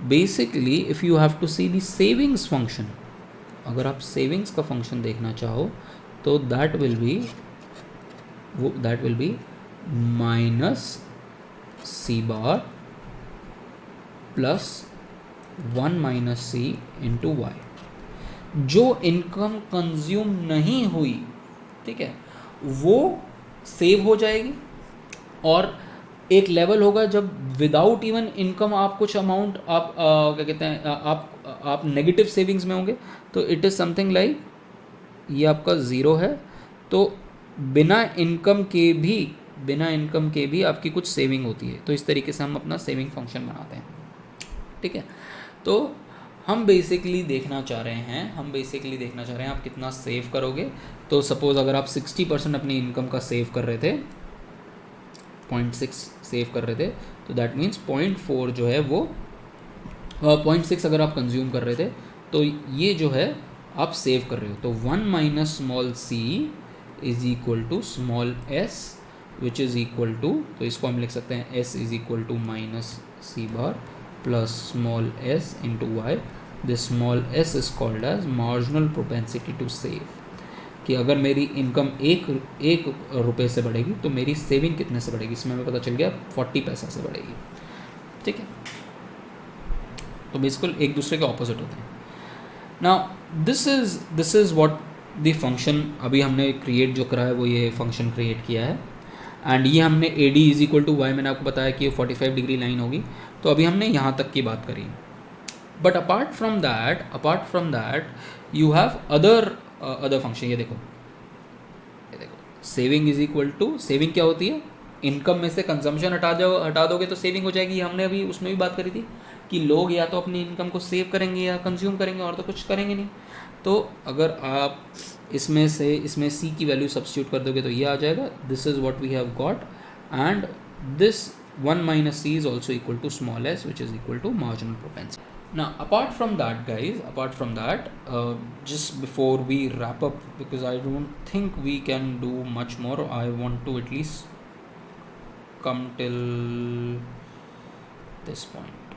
basically if you have to see the savings function, अगर आप सेविंग्स का फंक्शन देखना चाहो तो that will be minus C bar plus 1 minus C into Y. जो इनकम कंज्यूम नहीं हुई, ठीक है, वो सेव हो जाएगी, और एक लेवल होगा जब विदाउट इवन इनकम आप कुछ अमाउंट आप क्या कहते हैं, आप नेगेटिव सेविंग्स में होंगे। तो इट इज़ समथिंग लाइक, ये आपका ज़ीरो है, तो बिना इनकम के भी आपकी कुछ सेविंग होती है। तो इस तरीके से हम अपना सेविंग फंक्शन बनाते हैं, ठीक है। तो हम बेसिकली देखना चाह रहे हैं आप कितना सेव करोगे। तो सपोज़ अगर आप 60% अपनी इनकम का सेव कर रहे थे, 0.6 सेव कर रहे थे, तो दैट मीन्स 0.4 जो है वो 0.6 अगर आप कंज्यूम कर रहे थे, तो ये जो है आप सेव कर रहे हो। तो 1 minus small c is equal to small s, which is equal to, तो इसको हम लिख सकते हैं s is equal to minus C bar plus small s into Y. This small s is called as marginal propensity to save, कि अगर मेरी income एक रुपये से बढ़ेगी तो मेरी सेविंग कितने से बढ़ेगी, इसमें हमें पता चल गया 40 पैसा से बढ़ेगी, ठीक है। तो बेसिकली एक दूसरे के ऑपोजिट होते हैं। Now this is what the function अभी हमने क्रिएट जो करा है, वो ये फंक्शन क्रिएट किया है, एंड ये हमने AD is equal to Y, मैंने आपको बताया कि ये 45 डिग्री लाइन होगी। तो अभी हमने यहाँ तक की बात करी, but apart from that you have other function. ये देखो saving is equal to, saving क्या होती है, इनकम में से कंजम्पशन हटा दोगे तो सेविंग हो जाएगी। हमने अभी उसमें भी बात करी थी कि लोग या तो अपनी इनकम को सेव करेंगे या कंज्यूम करेंगे, और तो कुछ करेंगे नहीं। तो अगर आप इसमें से इसमें सी की वैल्यू सब्स्टिट्यूट कर दोगे तो ये आ जाएगा, this is what we have got, and this 1 minus c is also equal to small s, which is equal to marginal propensity. Now apart from that guys, apart from that, just before we wrap up, because I don't think we can do much more, I want to at least come till this point,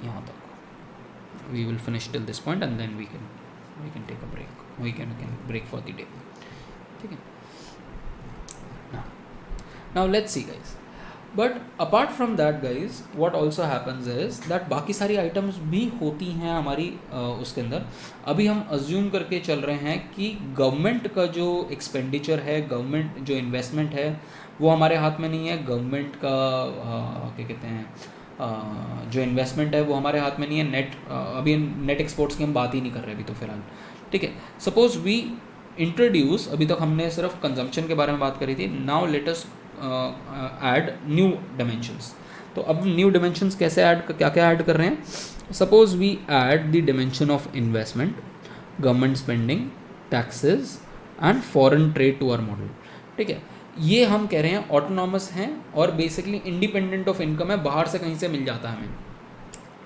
यहाँ तक we will finish till this point and then we can take a break, we can break for the day. ठीक है, now let's see guys, but apart from that guys what also happens is that बाकी सारी items भी होती हैं हमारी उसके अंदर. अभी हम अज्यूम करके चल रहे हैं कि गवर्नमेंट का जो एक्सपेंडिचर है, गवर्नमेंट जो इन्वेस्टमेंट है वो हमारे हाथ में नहीं है. गवर्नमेंट का क्या कहते हैं जो इन्वेस्टमेंट है वो हमारे हाथ में नहीं है. अभी नेट एक्सपोर्ट्स की हम बात ही नहीं कर रहे अभी तो फिलहाल. ठीक है, सपोज वी इंट्रोड्यूस, अभी तक हमने सिर्फ कंजम्पशन के बारे में बात करी थी. Now let us add new dimensions. तो अब न्यू डिमेंशंस कैसे ऐड, क्या क्या ऐड कर रहे हैं. Suppose we add the dimension of investment, government spending, taxes and foreign trade to our model. ठीक है, ये हम कह रहे हैं ऑटोनॉमस हैं और बेसिकली इंडिपेंडेंट ऑफ इनकम है, बाहर से कहीं से मिल जाता है हमें.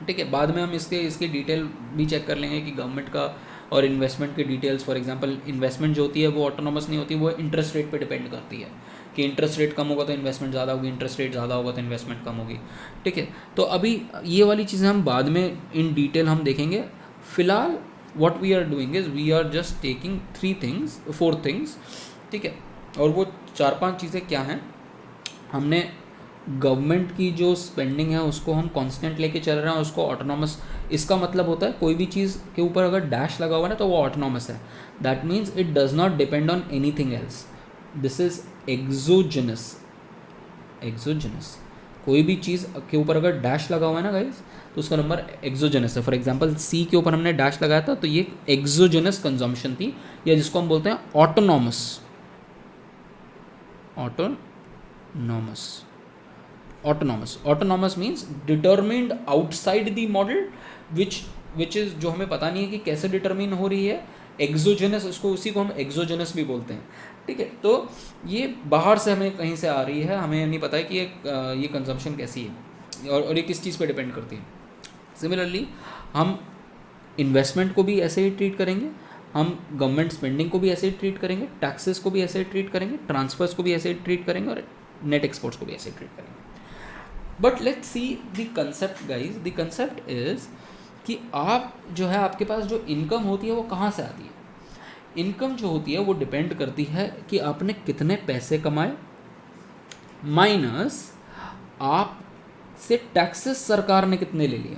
ठीक है, बाद में हम इसके डिटेल भी चेक कर लेंगे कि गवर्नमेंट का और इन्वेस्टमेंट के डिटेल्स. फॉर एग्जांपल इन्वेस्टमेंट जो होती है वो ऑटोनॉमस नहीं होती, वो इंटरेस्ट रेट पे डिपेंड करती है कि इंटरेस्ट रेट कम होगा तो इन्वेस्टमेंट ज़्यादा होगी, इंटरेस्ट रेट ज़्यादा होगा तो इन्वेस्टमेंट कम होगी. ठीक है, तो अभी ये वाली चीज़ें हम बाद में इन डिटेल हम देखेंगे. फ़िलहाल what we are doing is we are just taking 4 things. ठीक है, और वो 4-5 चीज़ें क्या हैं. हमने गवर्नमेंट की जो स्पेंडिंग है उसको हम कांस्टेंट लेके चल रहे हैं, उसको ऑटोनॉमस. इसका मतलब होता है कोई भी चीज़ के ऊपर अगर डैश लगा हुआ है ना तो वो ऑटोनॉमस है. That means it does not depend on anything else. This is exogenous. Exogenous, कोई भी चीज़ के ऊपर अगर डैश लगा हुआ है ना गाइस तो उसका नंबर एक्सोजेनस है. फॉर एग्जांपल सी के ऊपर हमने डैश लगाया था तो ये एक्सोजेनस कंजम्पशन थी, या जिसको हम बोलते हैं autonomous. Autonomous means determined outside the model, which is जो हमें पता नहीं है कि कैसे डिटर्मिन हो रही है. एक्सोजेनस, उसको उसी को हम एक्सोजेनस भी बोलते हैं. ठीक है, तो ये बाहर से हमें कहीं से आ रही है, हमें नहीं पता है कि ये कंजम्पशन कैसी है और ये किस चीज़ पे डिपेंड करती है. सिमिलरली हम इन्वेस्टमेंट को भी ऐसे ही ट्रीट करेंगे, हम गवर्नमेंट स्पेंडिंग को भी ऐसे ही ट्रीट करेंगे, टैक्सेस को भी ऐसे ही ट्रीट करेंगे, ट्रांसफर्स को भी ऐसे ही ट्रीट करेंगे और नेट एक्सपोर्ट्स को भी ऐसे ही ट्रीट करेंगे. But let's see the concept guys. The concept is कि आप जो है आपके पास जो इनकम होती है वो कहाँ से आती है. इनकम जो होती है वो डिपेंड करती है कि आपने कितने पैसे कमाए माइनस आप से टैक्सेस सरकार ने कितने ले लिए.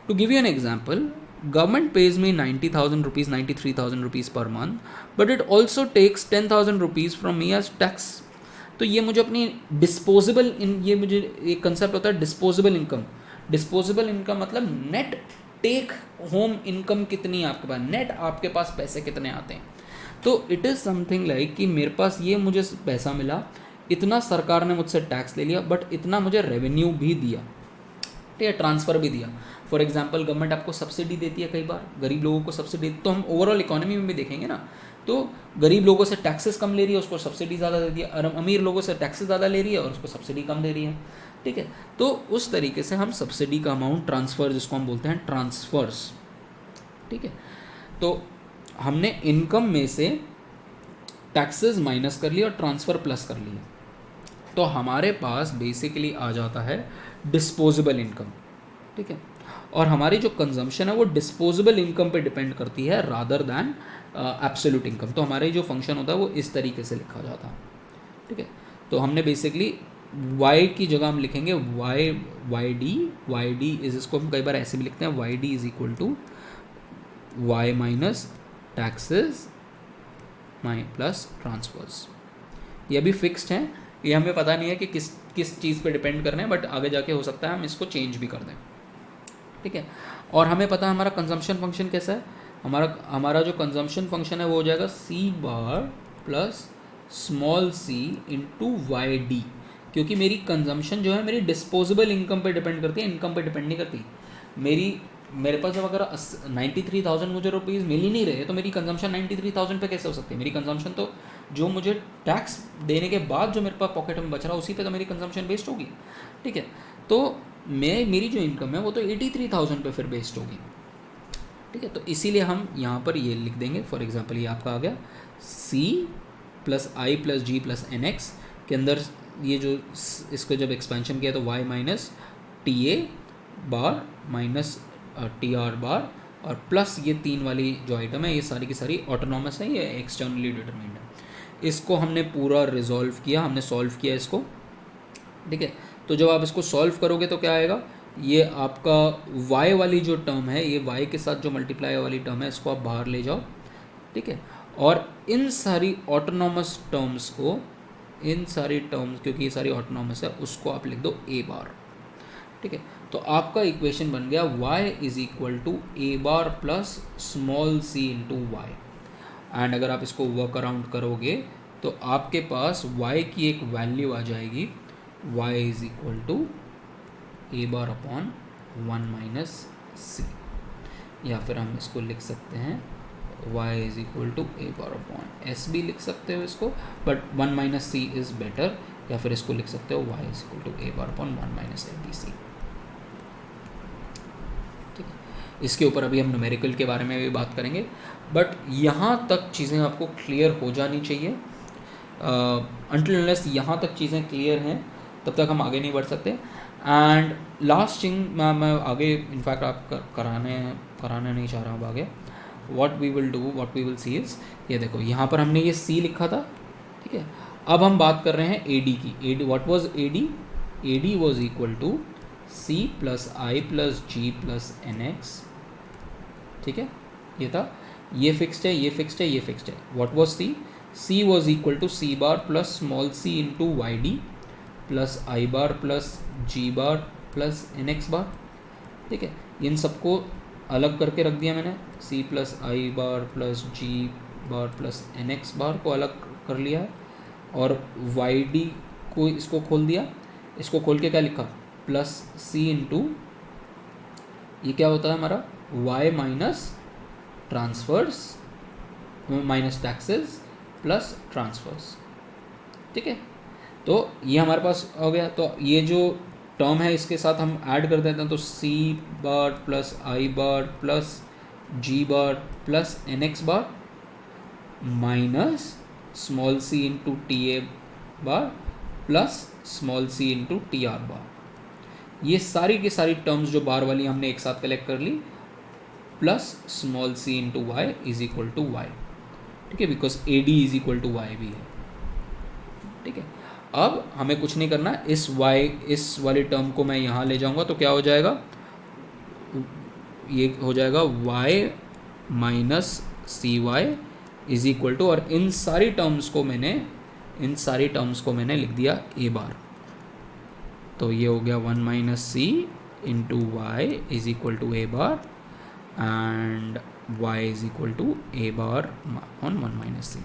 To give you an example, government pays me 90,000 rupees, 93,000 rupees per month, but it also takes 10,000 rupees from me as tax. तो ये मुझे अपनी डिस्पोजेबल ये मुझे एक कंसेप्ट होता है डिस्पोजेबल इनकम. डिस्पोजेबल इनकम मतलब नेट टेक होम इनकम कितनी है आपके पास, नेट आपके पास पैसे कितने आते हैं. तो इट इज़ समथिंग लाइक कि मेरे पास ये मुझे पैसा मिला, इतना सरकार ने मुझसे टैक्स ले लिया, बट इतना मुझे रेवेन्यू भी दिया. ठीक है, ट्रांसफ़र भी दिया. फॉर एग्जांपल गवर्नमेंट आपको सब्सिडी देती है, कई बार गरीब लोगों को सब्सिडी, तो हम ओवरऑल इकोनॉमी में भी देखेंगे ना, तो गरीब लोगों से टैक्सेस कम ले रही है, उसको सब्सिडी ज़्यादा दे दिया, और अमीर लोगों से टैक्सेस ज़्यादा ले रही है और उसको सब्सिडी कम दे रही है. ठीक है, तो उस तरीके से हम सब्सिडी का अमाउंट ट्रांसफ़र, जिसको हम बोलते हैं ट्रांसफ़र्स. ठीक है, तो हमने इनकम में से टैक्सेस माइनस कर लिया और ट्रांसफ़र प्लस कर लिया, तो हमारे पास बेसिकली आ जाता है डिस्पोजेबल इनकम. ठीक है, और हमारी जो कंजम्पशन है वो डिस्पोजेबल इनकम पे डिपेंड करती है रादर दैन एब्सोल्यूट इनकम. तो हमारे जो फंक्शन होता है वो इस तरीके से लिखा जाता है. ठीक है, तो हमने बेसिकली y की जगह हम लिखेंगे वाई डी इज, इसको हम कई बार ऐसे भी लिखते हैं, Y D is equal to Y minus taxes plus transfers. ये अभी फिक्स्ड हैं, ये हमें पता नहीं है कि किस चीज़ पे डिपेंड कर रहे हैं, बट आगे जाके हो सकता है हम इसको चेंज भी कर दें. ठीक है, और हमें पता है हमारा कंजम्पशन फंक्शन कैसा है. हमारा जो कंजम्पशन फंक्शन है वो हो जाएगा सी बार प्लस स्मॉल सी इंटू वाई डी, क्योंकि मेरी कंजम्पशन जो है मेरी डिस्पोजेबल इनकम पे डिपेंड करती है, इनकम पे डिपेंड नहीं करती. मेरी मेरे पास जब अगर 93,000 मुझे रुपीज़ मिल ही नहीं रहे तो मेरी कंजम्पशन 93,000 पे कैसे हो सकती है? मेरी कंजम्पशन तो जो मुझे टैक्स देने के बाद जो मेरे पास पॉकेट में बच रहा उसी पे तो मेरी कंजम्पशन बेस्ड होगी, ठीक है। तो मेरी जो इनकम है वो तो 83,000 पे फिर बेस्ड होगी, ठीक है। तो इसीलिए हम यहाँ पर ये लिख देंगे, फॉर एग्जांपल ये आपका आ गया C plus I plus G plus N x के अंदर ये जो इसको जब एक्सपेंशन किया तो y minus T A bar minus T R बार और प्लस ये 3 वाली जो आइटम है ये सारी की सारी ऑटोनॉमस है, ये एक्सटर्नली डिटरमिन्ड है। इसको हमने पूरा रिजॉल्व किया, हमने सॉल्व किया इसको, ठीक है। तो जब आप इसको सॉल्व करोगे तो क्या आएगा, ये आपका y वाली जो टर्म है, ये y के साथ जो मल्टीप्लाई वाली टर्म है इसको आप बाहर ले जाओ, ठीक है। और इन सारी ऑटोनॉमस टर्म्स को, इन सारी टर्म्स क्योंकि ये सारी ऑटोनॉमस है उसको आप लिख दो a बार, ठीक है। तो आपका इक्वेशन बन गया y is equal to A bar plus small c into Y. And अगर आप इसको वर्क अराउंड करोगे तो आपके पास y की एक वैल्यू आ जाएगी, y is equal to A bar upon 1 minus C, या फिर हम इसको लिख सकते हैं y is equal to A bar upon S भी लिख सकते हो इसको, but 1 minus C is better, या फिर इसको लिख सकते हो y is equal to A bar upon 1 minus L B C, ठीक है। इसके ऊपर अभी हम न्यूमेरिकल के बारे में भी बात करेंगे, बट यहाँ तक चीज़ें आपको क्लियर हो जानी चाहिए। अनटिल अनलेस यहाँ तक चीज़ें क्लियर हैं तब तक हम आगे नहीं बढ़ सकते। एंड लास्ट थिंग मैं आगे इनफैक्ट आप कराने नहीं चाह रहा हूँ आगे। What we will do, what we will see is, ये देखो यहाँ पर हमने ये C लिखा था, ठीक है। अब हम बात कर रहे हैं AD की। AD what was AD? AD was equal to C plus I plus G plus N X, ठीक है। ये था, ये फिक्स्ड है, ये फिक्स्ड है, ये फिक्स्ड है। What was C? C was equal to C bar plus small c into Y D plus I bar plus G bar plus N X bar, ठीक है। इन सबको अलग करके रख दिया मैंने, C plus I bar plus G bar plus N X बार को अलग कर लिया है, और वाई डी को इसको खोल दिया। इसको खोल के क्या लिखा, प्लस C इंटू, ये क्या होता है हमारा y minus transfers minus taxes plus transfers, ठीक है। तो ये हमारे पास हो गया। तो ये जो टर्म है इसके साथ हम ऐड कर देते हैं, तो C bar plus I bar plus G bar plus N X bar minus small c into T A bar plus small c into T R bar. ये सारी की सारी टर्म्स जो बार वाली हमने एक साथ कलेक्ट कर ली, plus small c into Y is equal to Y, ठीक है, because A D is equal to Y भी है, ठीक है। अब हमें कुछ नहीं करना, इस y, इस वाली टर्म को मैं यहाँ ले जाऊँगा तो क्या हो जाएगा, ये हो जाएगा y minus C Y is equal to, और इन सारी टर्म्स को मैंने लिख दिया a बार। तो ये हो गया 1 minus C into Y is equal to A bar and y is equal to A bar on 1 minus C,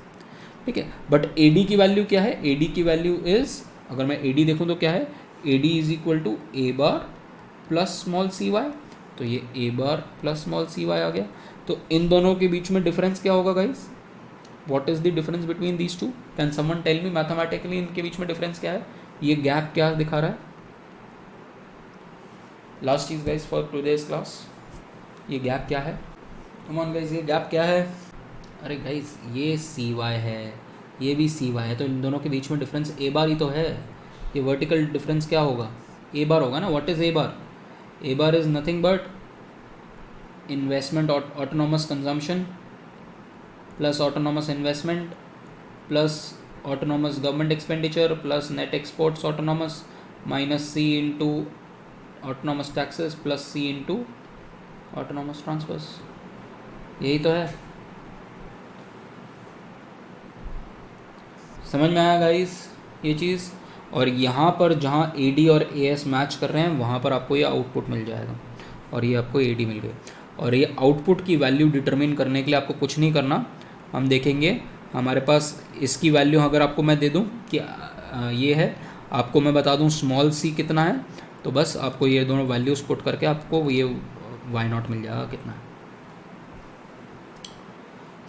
ठीक है। बट AD की वैल्यू क्या है? AD की वैल्यू इज, अगर मैं AD देखूं तो क्या है, AD is equal to A bar plus small C Y, तो ये A bar plus small C Y आ गया। तो इन दोनों के बीच में डिफरेंस क्या होगा guys? What is the difference between these two? Can someone tell me mathematically इनके बीच में डिफरेंस क्या है? ये गैप क्या दिखा रहा है? लास्ट चीज गाइस फॉर टुडेज क्लास, ये गैप क्या है? कम ऑन गाइस, ये गैप क्या है? अरे गाइस ये सी वाई है, ये भी सी वाई है, तो इन दोनों के बीच में डिफरेंस ए बार ही तो है। ये वर्टिकल डिफरेंस क्या होगा? ए बार होगा ना। What is A bar? A bar is nothing but investment autonomous consumption plus autonomous investment plus autonomous government expenditure plus net exports autonomous minus C into autonomous taxes plus C into autonomous transfers, यही तो है। समझ में आया guys ये चीज़? और यहाँ पर जहाँ AD और AS मैच कर रहे हैं वहाँ पर आपको ये आउटपुट मिल जाएगा, और ये आपको AD मिल गई। और ये आउटपुट की वैल्यू डिटरमिन करने के लिए आपको कुछ नहीं करना, हम देखेंगे हमारे पास इसकी वैल्यू अगर आपको मैं दे दूँ कि ये है, आपको मैं बता दूँ स्मॉल c कितना है, तो बस आपको ये दोनों वैल्यूज़ पुट करके आपको ये वाई नॉट मिल जाएगा कितना।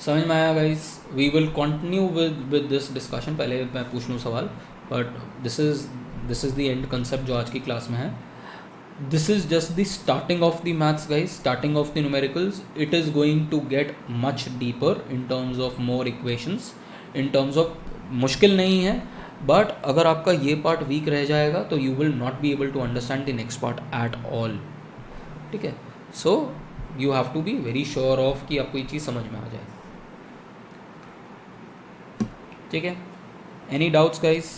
समझ में आया guys? We will continue with this discussion. पहले मैं पूछ लूँ सवाल, but this is the end concept जो आज की क्लास में है। This is just the starting of the maths guys, starting of the numericals. It is going to get much deeper in terms of more equations, in terms of मुश्किल नहीं है, but अगर आपका ये पार्ट वीक रह जाएगा तो you will not be able to understand the next part at all, ठीक है? So you have to be very sure of कि आपको ये चीज़ समझ में आ जाए, ठीक है? Any doubts guys?